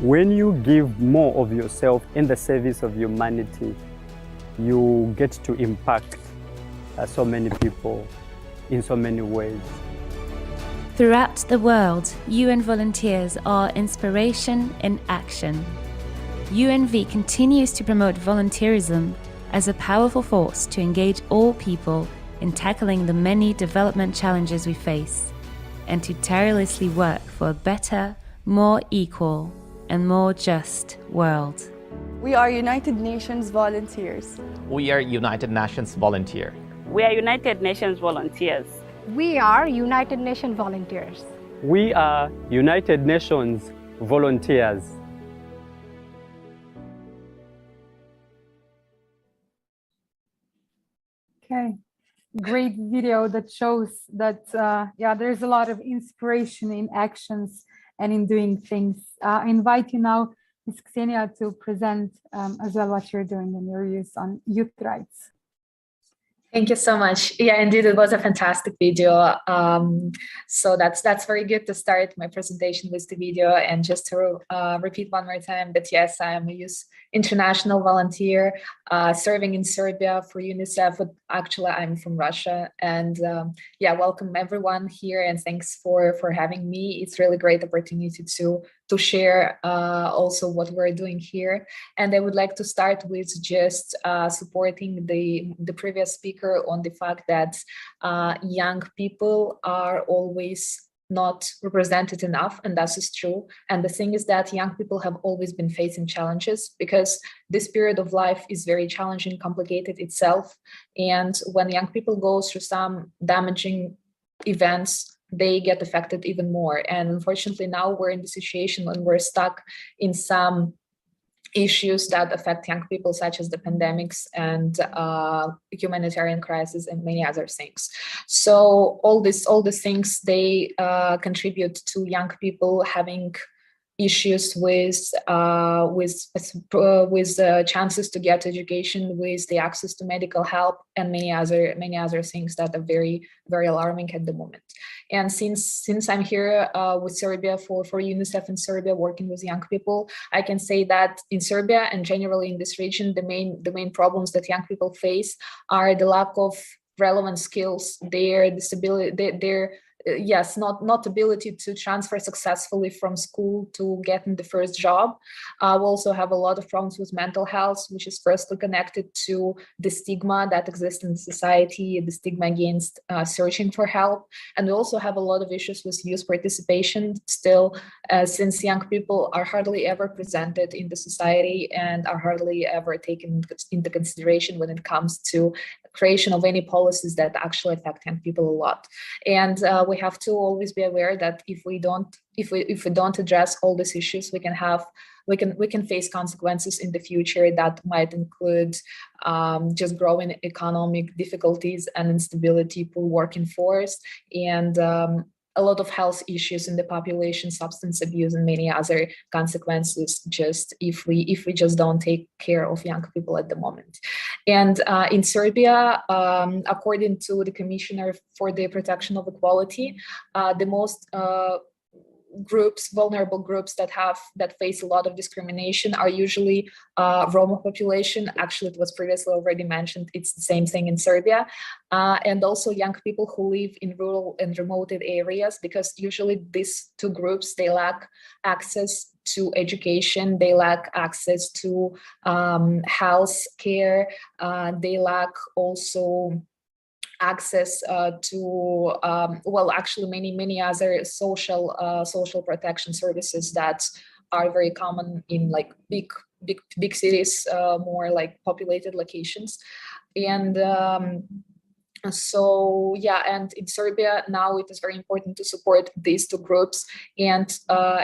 When you give more of yourself in the service of humanity, you get to impact so many people in so many ways. Throughout the world, UN volunteers are inspiration in action. UNV continues to promote volunteerism as a powerful force to engage all people in tackling the many development challenges we face, and to tirelessly work for a better, more equal, and more just world. We are United Nations volunteers. We are United Nations volunteer. We are United Nations volunteers. We are United Nations volunteers. We are United Nations volunteers. Okay, great video that shows that, yeah, there's a lot of inspiration in actions and in doing things. I invite you now, Ms. Ksenia, to present as well what you're doing and your views on youth rights. Thank you so much. Yeah, indeed, it was a fantastic video. So that's very good to start my presentation with the video. And just to repeat one more time that yes, I am a youth international volunteer serving in Serbia for UNICEF. But actually, I'm from Russia. And yeah, welcome everyone here, and thanks for having me. It's really great opportunity to share also what we're doing here. And I would like to start with just supporting the previous speaker on the fact that young people are always not represented enough, and that is true. And the thing is that young people have always been facing challenges because this period of life is very challenging, complicated itself. And when young people go through some damaging events, they get affected even more. And unfortunately, now we're in the situation when we're stuck in some issues that affect young people, such as the pandemics and humanitarian crisis and many other things. So all these things, they contribute to young people having issues with chances to get education, with the access to medical help, and many other things that are very, very alarming at the moment. And since I'm here with Serbia for UNICEF in Serbia, working with young people, I can say that in Serbia and generally in this region, the main problems that young people face are the lack of relevant skills, their disability, their not ability to transfer successfully from school to getting the first job. We also have a lot of problems with mental health, which is firstly connected to the stigma that exists in society, the stigma against searching for help. And we also have a lot of issues with youth participation still, since young people are hardly ever presented in the society and are hardly ever taken into consideration when it comes to creation of any policies that actually affect young people a lot. And we have to always be aware that if we don't address all these issues, we can face consequences in the future that might include just growing economic difficulties and instability, poor working force, and a lot of health issues in the population, substance abuse, and many other consequences just if we just don't take care of young people at the moment. And in Serbia, according to the for the Protection of Equality, the most vulnerable groups that face a lot of discrimination are usually Roma population. Actually, it was previously already mentioned. It's the same thing in Serbia, and also young people who live in rural and remote areas, because usually these two groups, they lack access to education, they lack access to health care, they lack also access to actually many other social protection services that are very common in like big cities, more like populated locations. And so yeah, and in Serbia now it is very important to support these two groups, and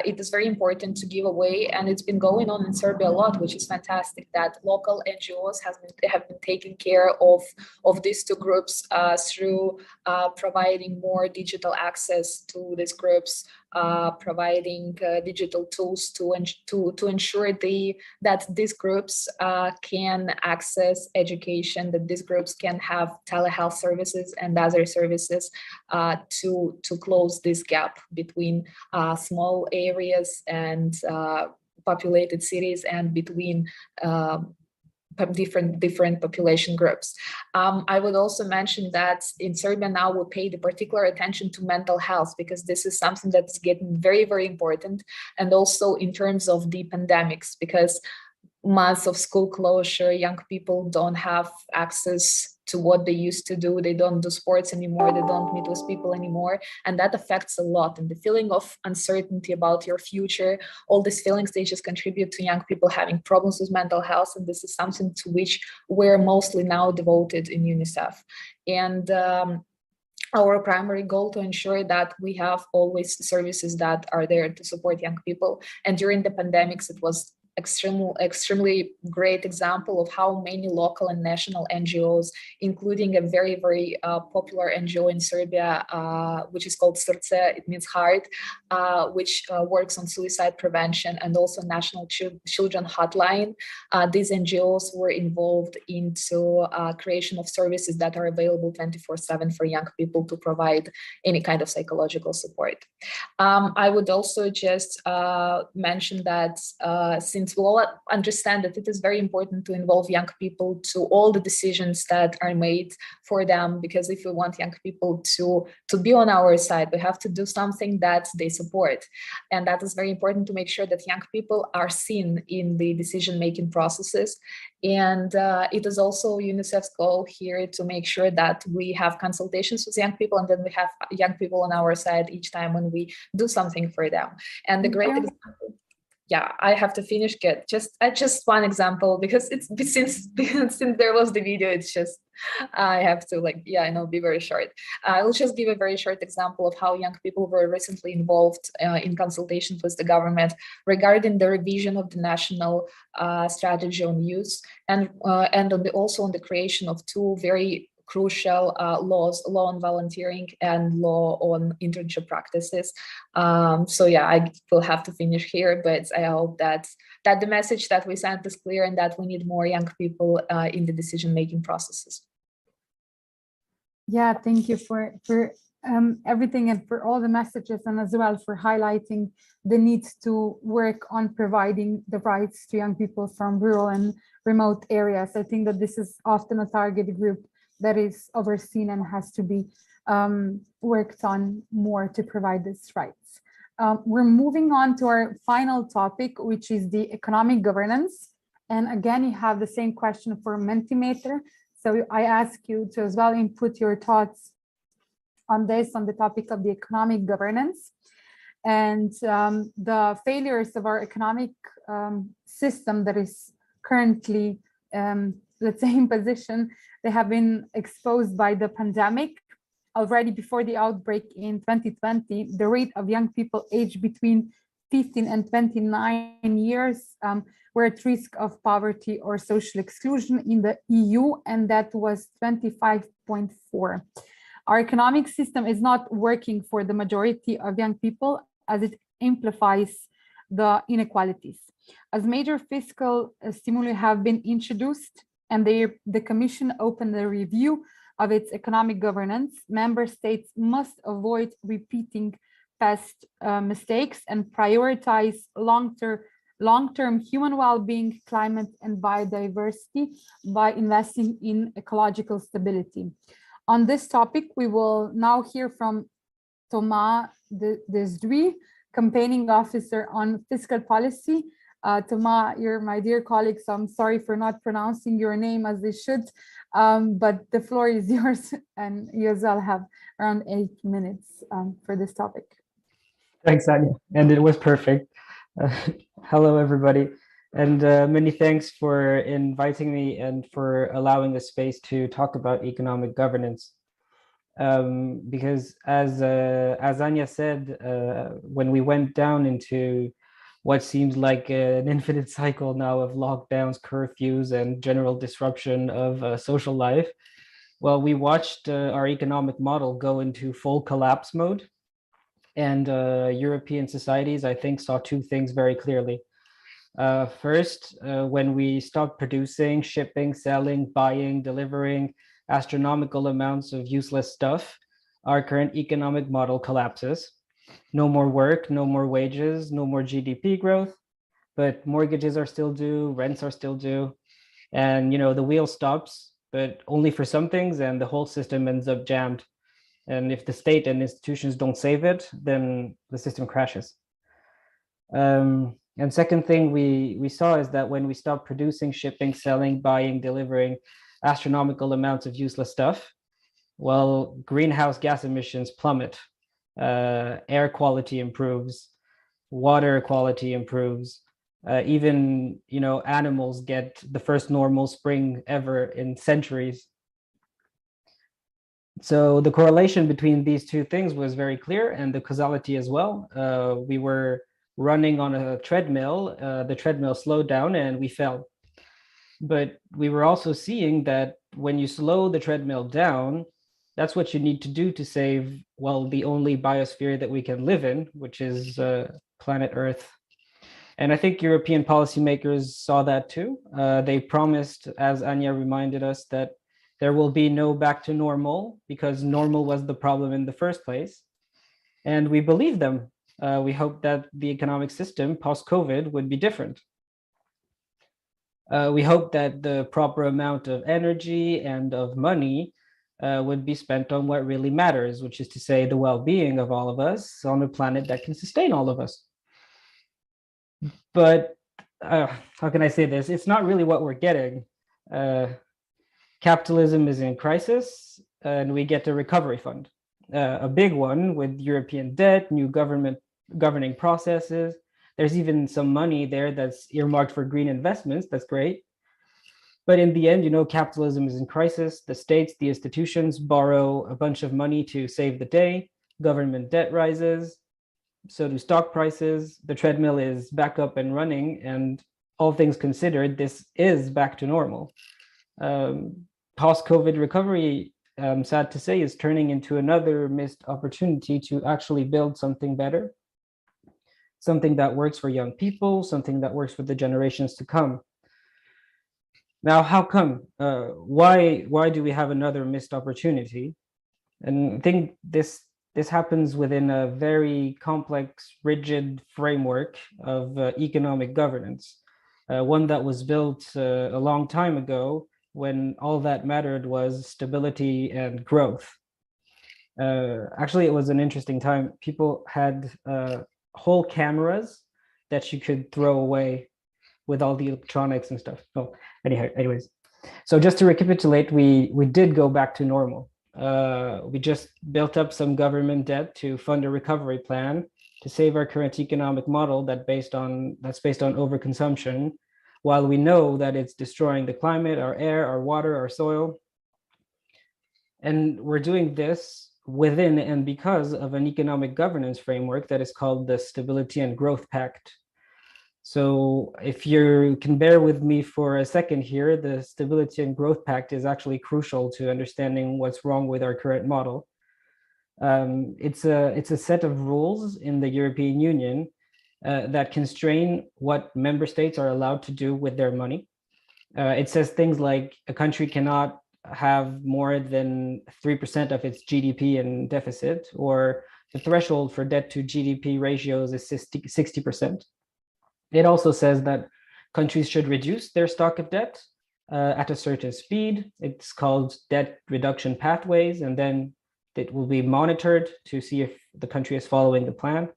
it is very important to give away, and it's been going on in Serbia a lot, which is fantastic, that local NGOs have been taking care of these two groups through providing more digital access to these groups, providing digital tools to ensure that these groups can access education, that these groups can have telehealth services and other services to close this gap between small areas and populated cities, and between different population groups. I would also mention that in Serbia now we pay the particular attention to mental health, because this is something that's getting very, very important, and also in terms of the pandemics, because months of school closure, young people don't have access to what they used to do. They don't do sports anymore. They don't meet with people anymore. And that affects a lot. And the feeling of uncertainty about your future, all these feelings, they just contribute to young people having problems with mental health. And this is something to which we're mostly now devoted in UNICEF. And our primary goal to ensure that we have always services that are there to support young people. And during the pandemics, it was extremely great example of how many local and national NGOs, including a very, very popular NGO in Serbia, which is called Srce, it means heart, which works on suicide prevention, and also National Children Hotline. These NGOs were involved into creation of services that are available 24/7 for young people to provide any kind of psychological support. I would also just mention that since we all understand that it is very important to involve young people to all the decisions that are made for them, because if we want young people to be on our side, we have to do something that they support. And that is very important to make sure that young people are seen in the decision-making processes. And it is also UNICEF's goal here to make sure that we have consultations with young people, and then we have young people on our side each time when we do something for them. And the great example, yeah, I have to finish. Just one example, because it's since there was the video, it's just I have to be very short. I'll just give a very short example of how young people were recently involved in consultations with the government regarding the revision of the national strategy on youth, and also on the creation of two very crucial law on volunteering and law on internship practices. So yeah, I will have to finish here, but I hope that the message that we sent is clear and that we need more young people in the decision-making processes. Yeah, thank you for everything and for all the messages, and as well for highlighting the need to work on providing the rights to young people from rural and remote areas. I think that this is often a target group that is overseen and has to be worked on more to provide these rights. We're moving on to our final topic, which is the economic governance. And again, you have the same question for Mentimeter. So I ask you to as well input your thoughts on this, on the topic of the economic governance and the failures of our economic system that is currently, let's say, in position. They have been exposed by the pandemic. Already before the outbreak in 2020, the rate of young people aged between 15 and 29 years were at risk of poverty or social exclusion in the EU, and that was 25.4. Our economic system is not working for the majority of young people as it amplifies the inequalities. As major fiscal stimuli have been introduced and the Commission opened a review of its economic governance, member states must avoid repeating past mistakes and prioritize long-term human well-being, climate, and biodiversity by investing in ecological stability. On this topic, we will now hear from Thomas Desdruy, campaigning officer on fiscal policy. Thomas, you're my dear colleague, so I'm sorry for not pronouncing your name as they should, but the floor is yours, and you as well have around 8 minutes for this topic. Thanks, Anya, and it was perfect. Hello, everybody, and many thanks for inviting me and for allowing the space to talk about economic governance. Because as Anya said, when we went down into what seems like an infinite cycle now of lockdowns, curfews, and general disruption of social life, well, we watched our economic model go into full collapse mode. And European societies, I think, saw two things very clearly. First, when we stopped producing, shipping, selling, buying, delivering astronomical amounts of useless stuff, our current economic model collapses. No more work, no more wages, no more GDP growth, but mortgages are still due, rents are still due, and the wheel stops, but only for some things, and the whole system ends up jammed. And if the state and institutions don't save it, then the system crashes. And second thing we saw is that when we stopped producing, shipping, selling, buying, delivering astronomical amounts of useless stuff, well, greenhouse gas emissions plummet. Air quality improves, water quality improves, even animals get the first normal spring ever in centuries. So the correlation between these two things was very clear, and the causality as well. We were running on a treadmill, the treadmill slowed down and we fell. But we were also seeing that when you slow the treadmill down, that's what you need to do to save, well, the only biosphere that we can live in, which is planet Earth. And I think European policymakers saw that too. They promised, as Anya reminded us, that there will be no back to normal because normal was the problem in the first place. And we believe them. We hope that the economic system post-COVID would be different. We hope that the proper amount of energy and of money would be spent on what really matters, which is to say the well-being of all of us on a planet that can sustain all of us. But how can I say this? It's not really what we're getting. Capitalism is in crisis, and we get a recovery fund, a big one with European debt, new governing processes. There's even some money there that's earmarked for green investments. That's great. But in the end, capitalism is in crisis. The states, the institutions borrow a bunch of money to save the day. Government debt rises. So do stock prices. The treadmill is back up and running. And all things considered, this is back to normal. Post-COVID recovery, I'm sad to say, is turning into another missed opportunity to actually build something better, something that works for young people, something that works for the generations to come. Now, how come? Why do we have another missed opportunity? And I think this happens within a very complex, rigid framework of economic governance, one that was built a long time ago when all that mattered was stability and growth. Actually, it was an interesting time. People had whole cameras that you could throw away with all the electronics and stuff. Oh, anyways. So just to recapitulate, we did go back to normal. We just built up some government debt to fund a recovery plan to save our current economic model that's based on overconsumption, while we know that it's destroying the climate, our air, our water, our soil. And we're doing this within and because of an economic governance framework that is called the Stability and Growth Pact. So if you can bear with me for a second here, the Stability and Growth Pact is actually crucial to understanding what's wrong with our current model. It's a set of rules in the European Union that constrain what member states are allowed to do with their money. It says things like a country cannot have more than 3% of its GDP in deficit, or the threshold for debt to GDP ratios is 60%. It also says that countries should reduce their stock of debt at a certain speed. It's called debt reduction pathways, and then it will be monitored to see if the country is following the plan.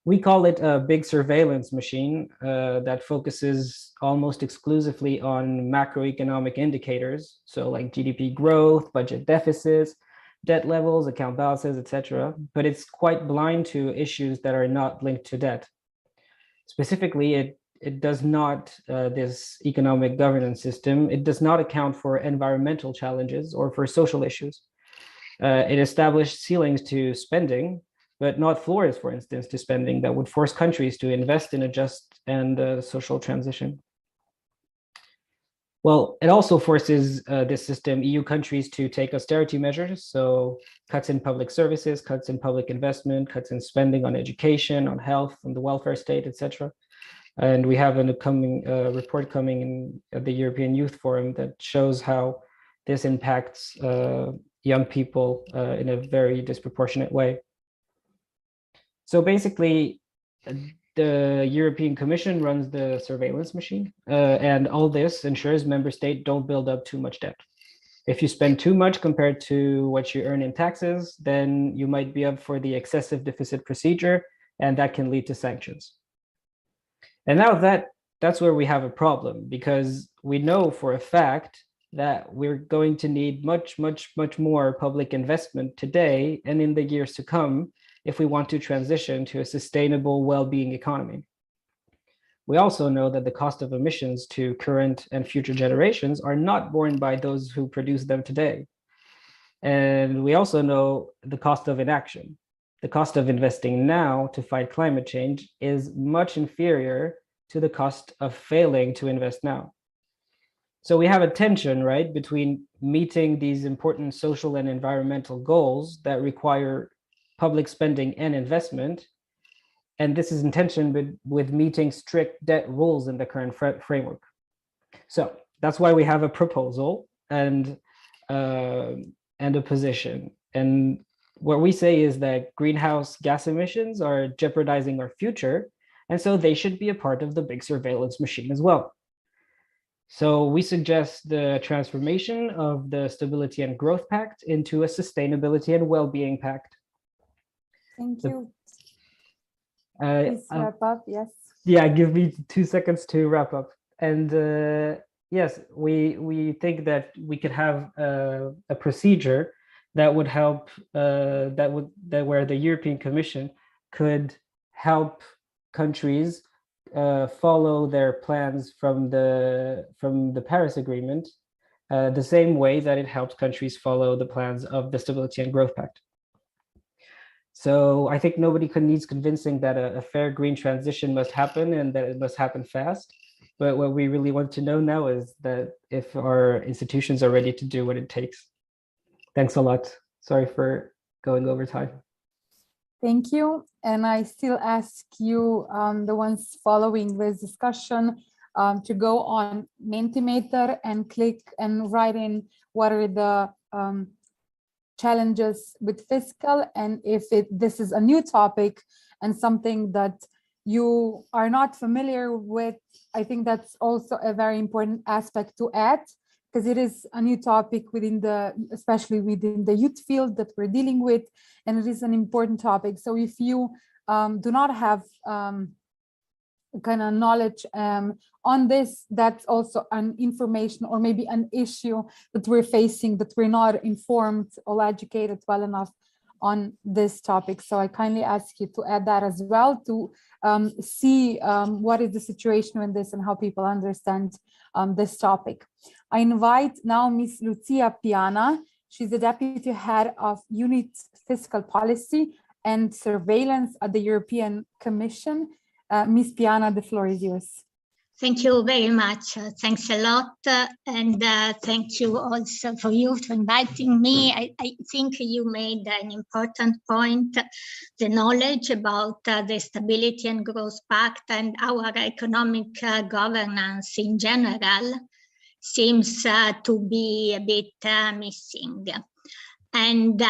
We call it a big surveillance machine that focuses almost exclusively on macroeconomic indicators, so like GDP growth, budget deficits, debt levels, account balances, etc. But it's quite blind to issues that are not linked to debt. Specifically, it does not, this economic governance system, it does not account for environmental challenges or for social issues. It established ceilings to spending, but not floors, for instance, to spending that would force countries to invest in a just and social transition. Well, it also forces this system, EU countries, to take austerity measures, so cuts in public services, cuts in public investment, cuts in spending on education, on health, on the welfare state, etc. And we have an upcoming report coming in at the European Youth Forum that shows how this impacts young people in a very disproportionate way. So basically, the European Commission runs the surveillance machine, and all this ensures member states don't build up too much debt. If you spend too much compared to what you earn in taxes, then you might be up for the excessive deficit procedure, and that can lead to sanctions. And now that's where we have a problem, because we know for a fact that we're going to need much, much, much more public investment today and in the years to come if we want to transition to a sustainable well-being economy. We also know that the cost of emissions to current and future generations are not borne by those who produce them today. And we also know the cost of inaction. The cost of investing now to fight climate change is much inferior to the cost of failing to invest now. So we have a tension, right, between meeting these important social and environmental goals that require public spending and investment, and this is in tension with meeting strict debt rules in the current framework. So that's why we have a proposal and a position. And what we say is that greenhouse gas emissions are jeopardizing our future, and so they should be a part of the big surveillance machine as well. So we suggest the transformation of the Stability and Growth Pact into a Sustainability and Well-being Pact. Thank you. Please wrap up, yes. Yeah, give me 2 seconds to wrap up. And yes, we think that we could have a procedure that would help, where the European Commission could help countries follow their plans from the Paris Agreement, the same way that it helps countries follow the plans of the Stability and Growth Pact. So I think nobody needs convincing that a fair green transition must happen and that it must happen fast. But what we really want to know now is that if our institutions are ready to do what it takes. Thanks a lot. Sorry for going over time. Thank you. And I still ask you, the ones following this discussion, to go on Mentimeter and click and write in what are the challenges with fiscal, and if this is a new topic and something that you are not familiar with, I think that's also a very important aspect to add, because it is a new topic especially within the youth field that we're dealing with, and it is an important topic. So if you do not have kind of knowledge on this, that's also an information or maybe an issue that we're facing, that we're not informed or educated well enough on this topic. So I kindly ask you to add that as well, to see what is the situation with this and how people understand this topic. I invite now Ms. Lucia Piana. She's the Deputy Head of Unit Fiscal Policy and Surveillance at the European Commission. Ms. Piana, the floor is yours. Thank you very much. Thanks a lot. And thank you also for inviting me. I think you made an important point, the knowledge about the Stability and Growth Pact and our economic governance in general seems to be a bit missing. And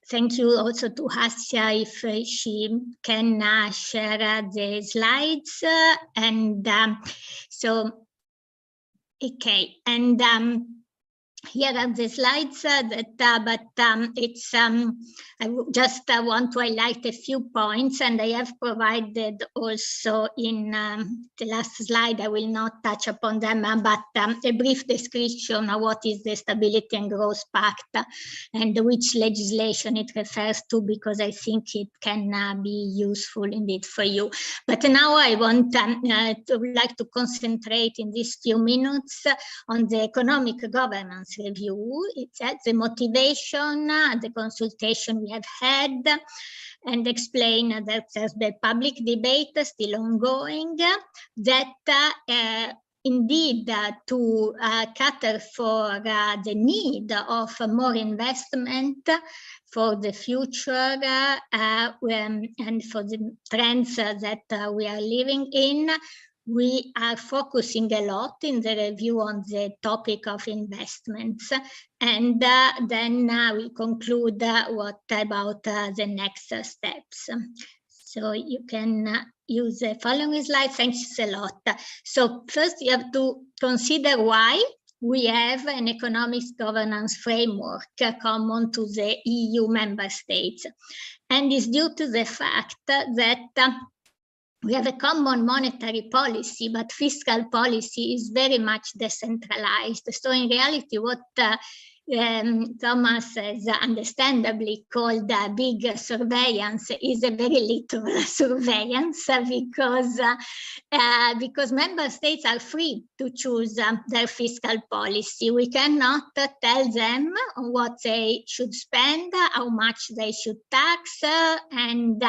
thank you also to Hassia if she can share the slides. And so, okay, and here are the slides but it's I just want to highlight a few points, and I have provided also in the last slide. I will not touch upon them, but a brief description of what is the Stability and Growth Pact and which legislation it refers to, because I think it can be useful indeed for you. But now I want like to concentrate in these few minutes on the economic governance review. It's the motivation, the consultation we have had, and explain that there's the public debate still ongoing, that indeed to cater for the need of more investment for the future and for the trends that we are living in, we are focusing a lot in the review on the topic of investments, and then we conclude what about the next steps. So you can use the following slide. Thanks a lot. So first you have to consider why we have an economic governance framework common to the EU member states. And it's due to the fact that we have a common monetary policy, but fiscal policy is very much decentralized. So in reality, what Thomas has understandably called big surveillance is a very little surveillance, because member states are free to choose their fiscal policy. We cannot tell them what they should spend, how much they should tax, and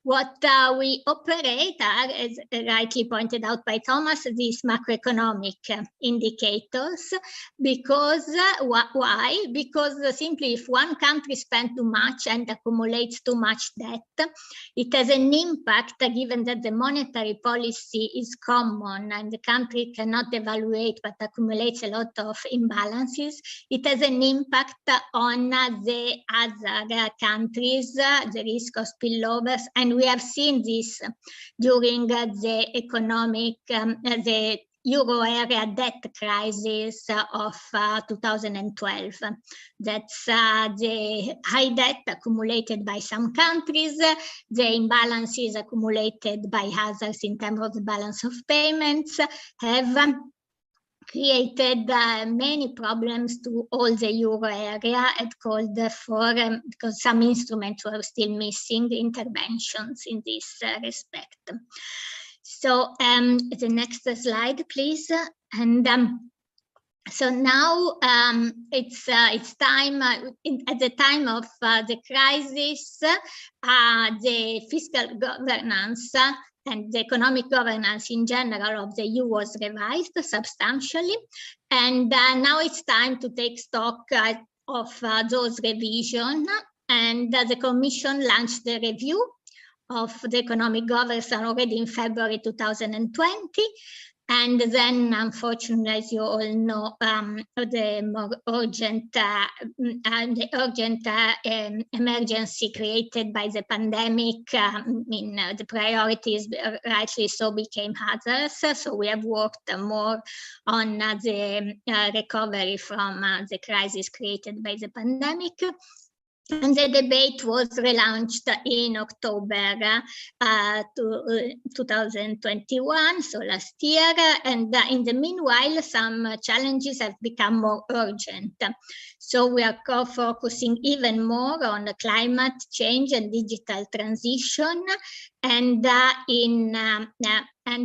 what we operate are, as rightly pointed out by Thomas, these macroeconomic indicators. Because why? Because simply if one country spends too much and accumulates too much debt, it has an impact, given that the monetary policy is common and the country cannot devaluate but accumulates a lot of imbalances. It has an impact on the other countries, the risk of spillovers, and we have seen this during the economic, the Euro area debt crisis of 2012. That's the high debt accumulated by some countries, the imbalances accumulated by others in terms of the balance of payments have created many problems to all the Euro area and called for, because some instruments were still missing, interventions in this respect. So the next slide, please. And so now it's time, at the time of the crisis, the fiscal governance and the economic governance in general of the EU was revised substantially. And now it's time to take stock of those revisions, and the Commission launched the review of the economic governance already in February 2020. And then, unfortunately, as you all know, the more urgent, emergency created by the pandemic, the priorities, rightly so, became others. So we have worked more on the recovery from the crisis created by the pandemic. And the debate was relaunched in October 2021, so last year. And in the meanwhile, some challenges have become more urgent. So we are focusing even more on the climate change and digital transition, and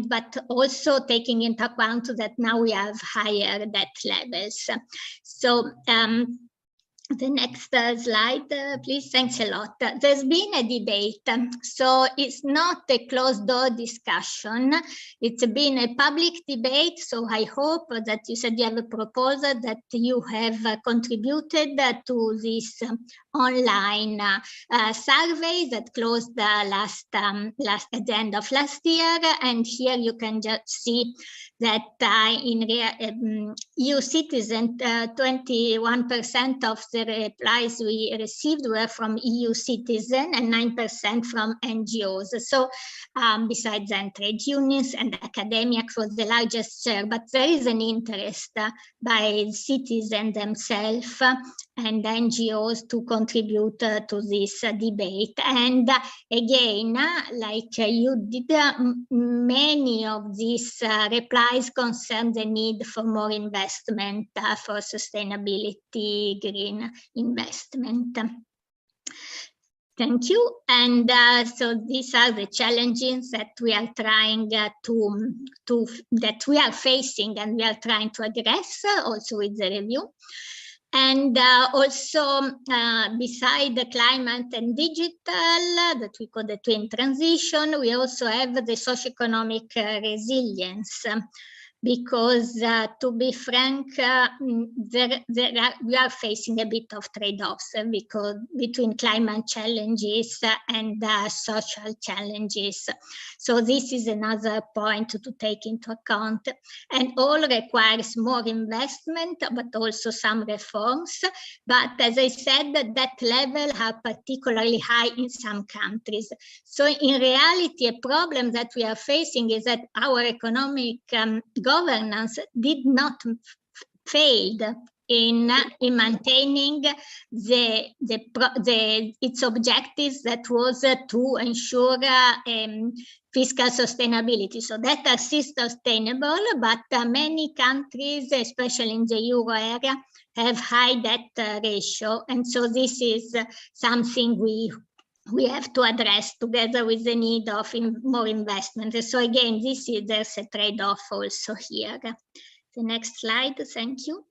but also taking into account that now we have higher debt levels. So the next slide, please. Thanks a lot. There's been a debate, so it's not a closed door discussion. It's been a public debate, so I hope that you said you have a proposal, that you have contributed to this online survey that closed at the end of last year. And here you can just see that in EU citizens, 21% of the replies we received were from EU citizens and 9% from NGOs. So besides then trade unions and academia was the largest share, but there is an interest by citizens themselves and NGOs to contribute to this debate. And again, like you did, many of these replies concern the need for more investment for sustainability, green investment. Thank you. And so these are the challenges that we are trying that we are facing, and we are trying to address also with the review. And also, beside the climate and digital, that we call the twin transition, we also have the socioeconomic resilience. Because to be frank, we are facing a bit of trade-offs between climate challenges and social challenges. So this is another point to take into account. And all requires more investment, but also some reforms. But as I said, that level are particularly high in some countries. So in reality, a problem that we are facing is that our economic governance did not failed in maintaining its objectives, that was to ensure fiscal sustainability. So that are still sustainable, but many countries, especially in the euro area, have high debt ratio. And so this is something we have to address together with the need of more investment. So again, there's a trade-off also here. The next slide, thank you.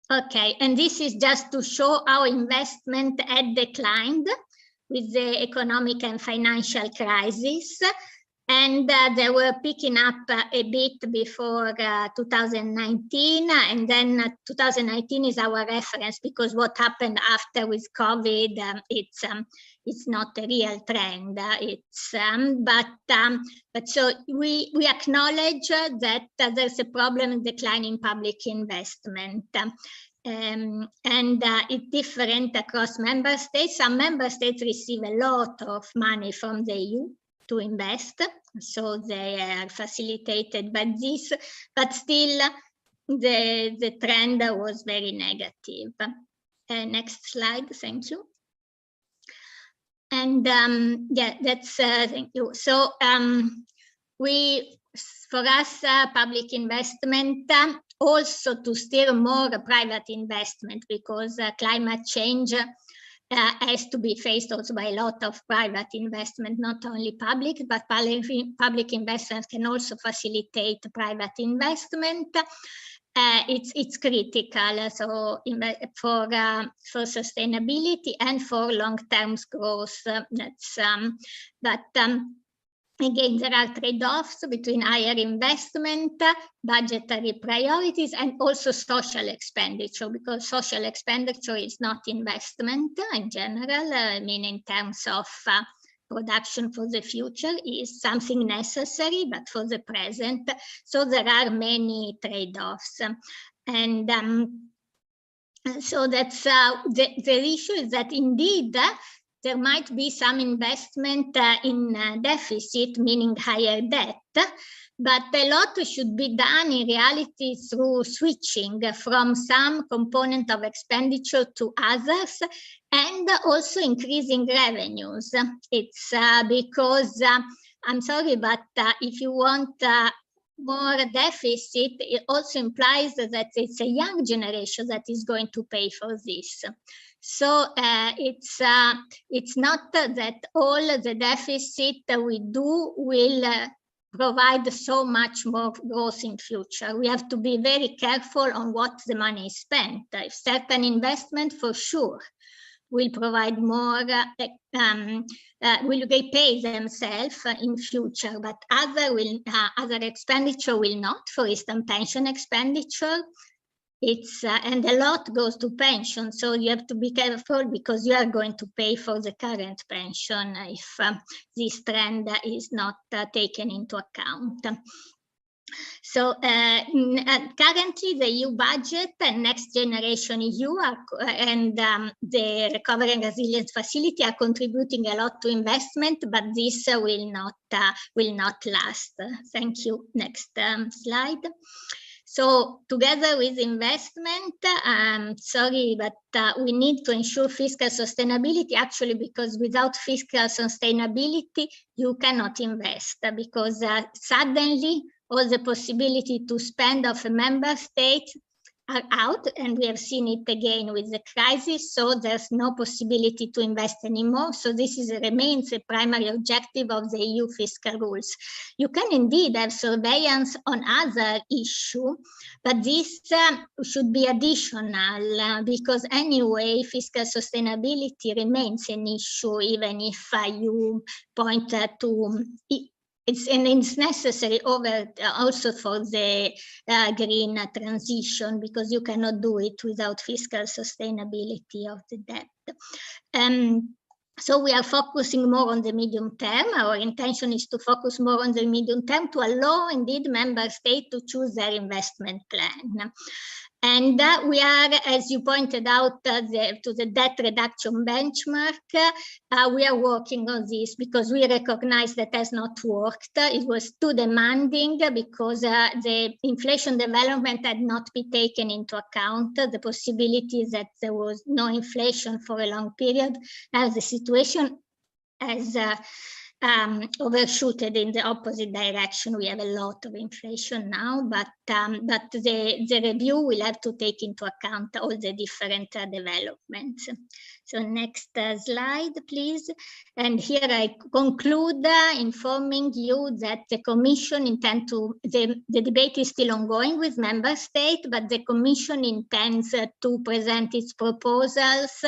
Okay, and this is just to show how investment had declined with the economic and financial crisis. And they were picking up a bit before 2019, and then 2019 is our reference, because what happened after with COVID, it's not a real trend. But so we acknowledge that there's a problem in declining public investment. And it's different across member states. Some member states receive a lot of money from the EU to invest, so they are facilitated by this, but still the trend was very negative. Next slide, thank you. And yeah, that's thank you. So for us, public investment, also to steer more private investment, because climate change has to be faced also by a lot of private investment, not only public, but public investments can also facilitate private investment. It's critical, so for sustainability and for long-term growth. Again, there are trade-offs between higher investment, budgetary priorities, and also social expenditure, because social expenditure is not investment in general. I mean, in terms of production for the future is something necessary, but for the present. So there are many trade-offs. And so that's the issue is that indeed, there might be some investment in deficit, meaning higher debt, but a lot should be done in reality through switching from some component of expenditure to others, and also increasing revenues. It's because, I'm sorry, but if you want more deficit, it also implies that it's a young generation that is going to pay for this. So it's not that all the deficit we do will provide so much more growth in future. We have to be very careful on what the money is spent. If certain investment, for sure, will provide more, will repay themselves in future, but other expenditure will not. For instance, pension expenditure. It's and a lot goes to pension, so you have to be careful because you are going to pay for the current pension if this trend is not taken into account. So currently the EU budget and Next Generation EU and the Recovery and Resilience Facility are contributing a lot to investment, but this will not last. Thank you. Next slide. So together with investment, sorry, but we need to ensure fiscal sustainability, actually, because without fiscal sustainability, you cannot invest, because suddenly all the possibility to spend of a member state are out, and we have seen it again with the crisis, so there's no possibility to invest anymore. So this remains a primary objective of the EU fiscal rules. You can indeed have surveillance on other issues, but this should be additional, because anyway, fiscal sustainability remains an issue, even if you point to it's necessary also for the green transition, because you cannot do it without fiscal sustainability of the debt. So we are focusing more on the medium term. Our intention is to focus more on the medium term to allow indeed member states to choose their investment plan. And we are, as you pointed out, to the debt reduction benchmark, we are working on this because we recognize that has not worked. It was too demanding because the inflation development had not been taken into account, the possibility that there was no inflation for a long period. Now the situation has overshooted in the opposite direction. We have a lot of inflation now, but the review will have to take into account all the different developments. So next slide, please. And here I conclude informing you that the Commission intends to, the debate is still ongoing with member states, but the Commission intends to present its proposals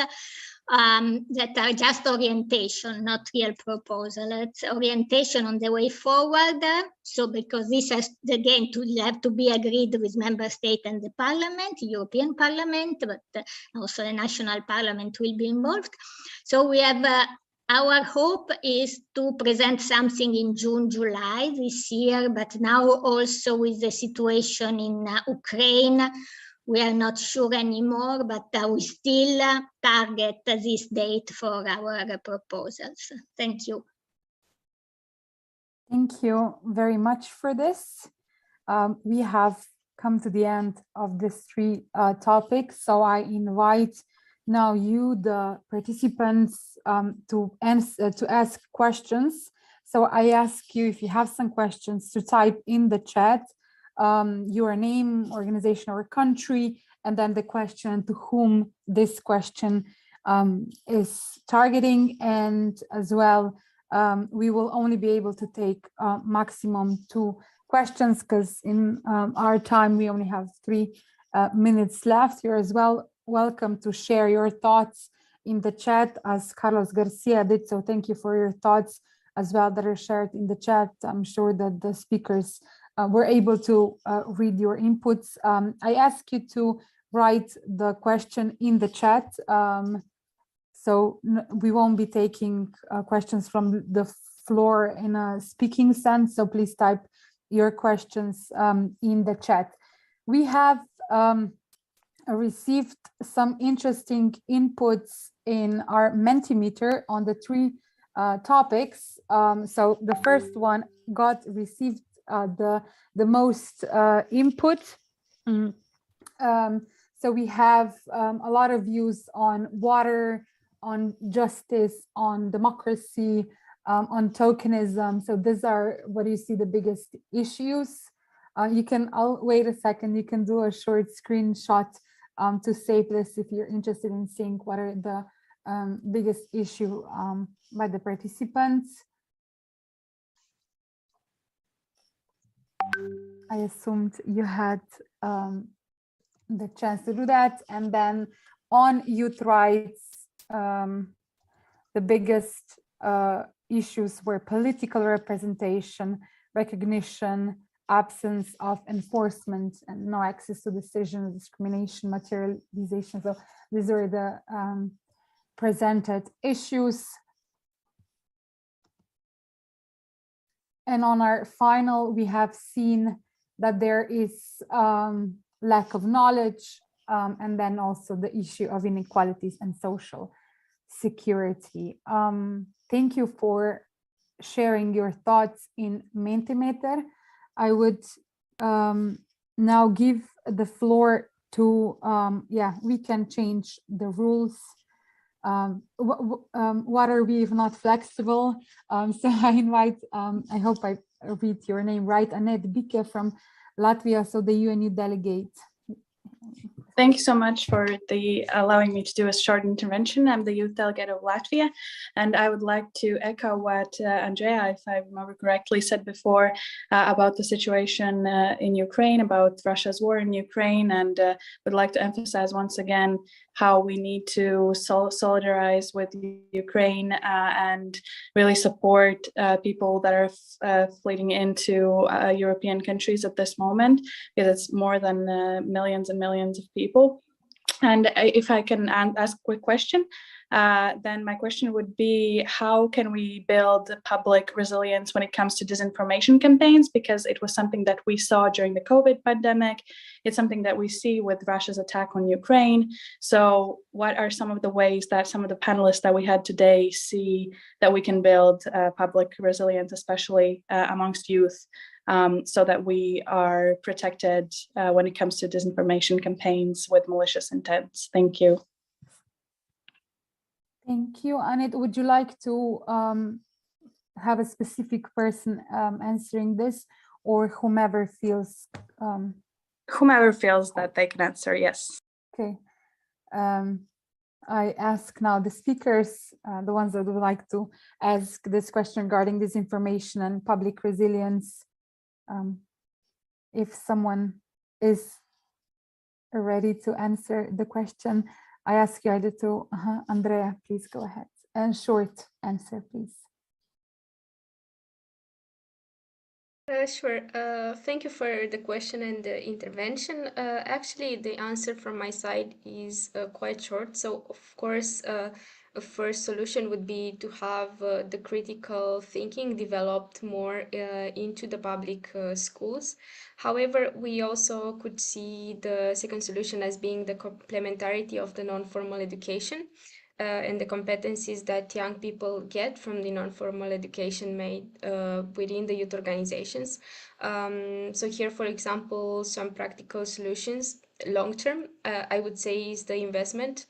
that are just orientation, not real proposal. It's orientation on the way forward. So because this has, again, to have to be agreed with member state and the parliament, European Parliament, but also the national parliament will be involved. So we have, our hope is to present something in June, July this year, but now also with the situation in Ukraine, we are not sure anymore, but we still target this date for our proposals. Thank you. Thank you very much for this. We have come to the end of these three topics, so I invite now you, the participants, to ask questions. So I ask you, if you have some questions, to type in the chat your name, organization, or country, and then the question to whom this question is targeting. And as well, we will only be able to take maximum 2 questions, because in our time we only have 3 minutes left. You're as well welcome to share your thoughts in the chat, as Carlos Garcia did, so thank you for your thoughts as well that are shared in the chat. I'm sure that the speakers were able to read your inputs. I ask you to write the question in the chat. So we won't be taking questions from the floor in a speaking sense. So please type your questions in the chat. We have received some interesting inputs in our Mentimeter on the three topics. So the first one received the most input. So we have a lot of views on water, on justice, on democracy, on tokenism. So these are what you see the biggest issues. I'll wait a second, you can do a short screenshot to save this if you're interested in seeing what are the biggest issue by the participants. I assumed you had the chance to do that. And then on youth rights, the biggest issues were political representation, recognition, absence of enforcement, and no access to decisions, discrimination, materialization. So these are the presented issues. And on our final, we have seen that there is lack of knowledge, and then also the issue of inequalities and social security. Thank you for sharing your thoughts in Mentimeter. I would now give the floor to, we can change the rules. What are we if not flexible? So I invite, I hope I read your name right, Annette Bike from Latvia, so the UNU delegate. Thank you so much for allowing me to do a short intervention. I'm the youth delegate of Latvia, and I would like to echo what Andrea, if I remember correctly, said before about the situation in Ukraine, about Russia's war in Ukraine, and would like to emphasize once again how we need to solidarize with Ukraine and really support people that are fleeing into European countries at this moment, because it's more than millions and millions of people. And if I can ask a quick question, then my question would be, how can we build public resilience when it comes to disinformation campaigns? Because it was something that we saw during the COVID pandemic. It's something that we see with Russia's attack on Ukraine. So what are some of the ways that some of the panelists that we had today see that we can build public resilience, especially amongst youth, so that we are protected when it comes to disinformation campaigns with malicious intents? Thank you. Thank you. Annette, would you like to have a specific person answering this, or whomever feels? Whomever feels that they can answer, yes. Okay. I ask now the speakers, the ones that would like to ask this question regarding disinformation and public resilience. If someone is ready to answer the question, I ask you either to, Andrea, please go ahead. And short answer, please. Sure. Thank you for the question and the intervention. Actually, the answer from my side is quite short. So, of course, a first solution would be to have the critical thinking developed more into the public schools. However, we also could see the second solution as being the complementarity of the non-formal education and the competencies that young people get from the non-formal education made within the youth organizations. So here, for example, some practical solutions, long-term, I would say, is the investment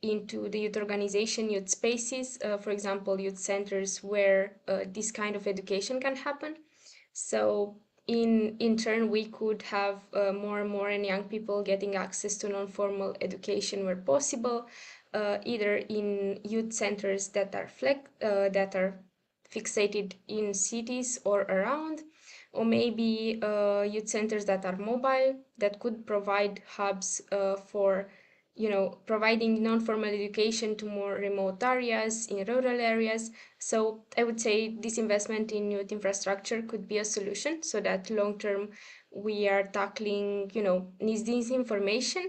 into the youth organization, youth spaces, for example, youth centers where this kind of education can happen. So in turn, we could have more and more young people getting access to non-formal education where possible, either in youth centers that are fixated in cities or around, or maybe youth centers that are mobile, that could provide hubs for providing non-formal education to more remote areas, in rural areas. So I would say this investment in youth infrastructure could be a solution, so that long-term we are tackling, disinformation.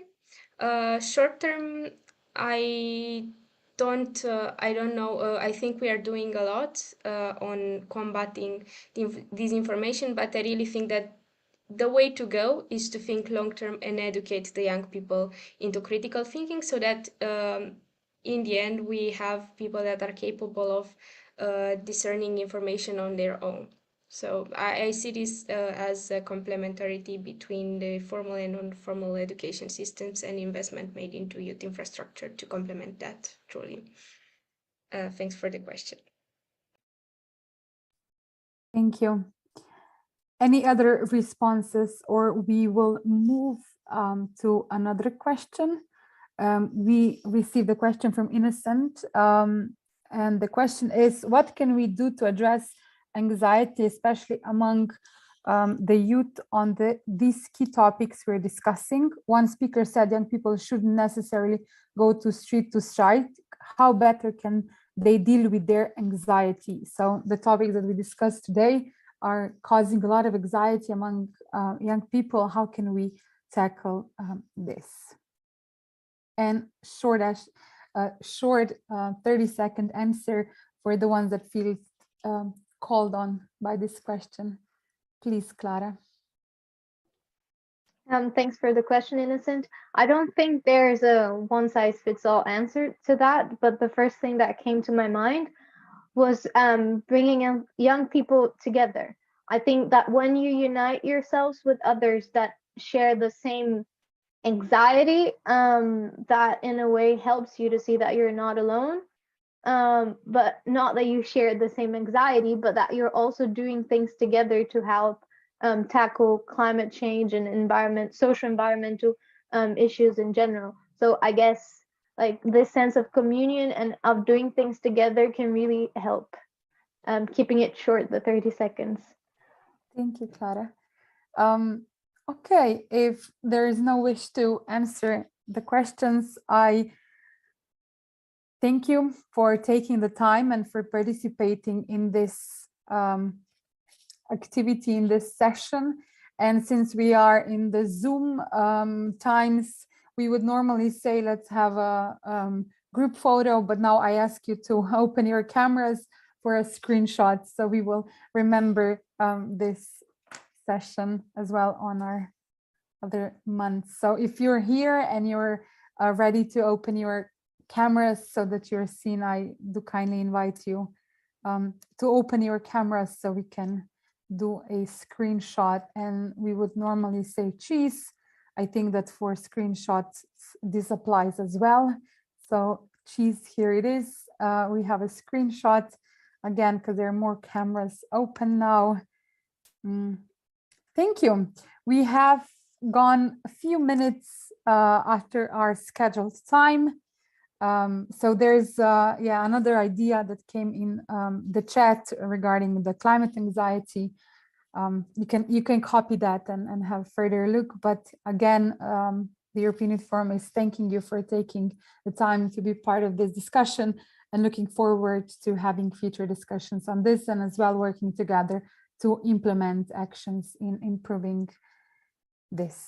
Short-term, I don't know. I think we are doing a lot on combating disinformation, but I really think that the way to go is to think long-term and educate the young people into critical thinking, so that in the end we have people that are capable of discerning information on their own. So I see this as a complementarity between the formal and non-formal education systems, and investment made into youth infrastructure to complement that, truly. Thanks for the question. Thank you. Any other responses, or we will move to another question? We received a question from Innocent, and the question is, what can we do to address anxiety, especially among the youth, on these key topics we're discussing? One speaker said young people shouldn't necessarily go to street to strike. How better can they deal with their anxiety? So the topics that we discussed today are causing a lot of anxiety among young people. How can we tackle this? And short 30-second answer for the ones that feel called on by this question. Please, Clara. Thanks for the question, Innocent. I don't think there's a one-size-fits-all answer to that, but the first thing that came to my mind was bringing young people together. I think that when you unite yourselves with others that share the same anxiety, that in a way helps you to see that you're not alone, but not that you share the same anxiety, but that you're also doing things together to help tackle climate change and social environmental issues in general. So I guess like this sense of communion and of doing things together can really help. Keeping it short, the 30 seconds. Thank you, Clara. Okay, if there is no wish to answer the questions, I thank you for taking the time and for participating in this activity, in this session. And since we are in the Zoom times, we would normally say, let's have a group photo, but now I ask you to open your cameras for a screenshot, so we will remember this session as well on our other months. So if you're here and you're ready to open your cameras so that you're seen, I do kindly invite you to open your cameras so we can do a screenshot. And we would normally say cheese. I think that for screenshots this applies as well. So cheese, here it is. We have a screenshot again because there are more cameras open now. Thank you. We have gone a few minutes after our scheduled time. So there's another idea that came in the chat regarding the climate anxiety. You can copy that and have further look. But again, the European Youth Forum is thanking you for taking the time to be part of this discussion and looking forward to having future discussions on this, and as well working together to implement actions in improving this.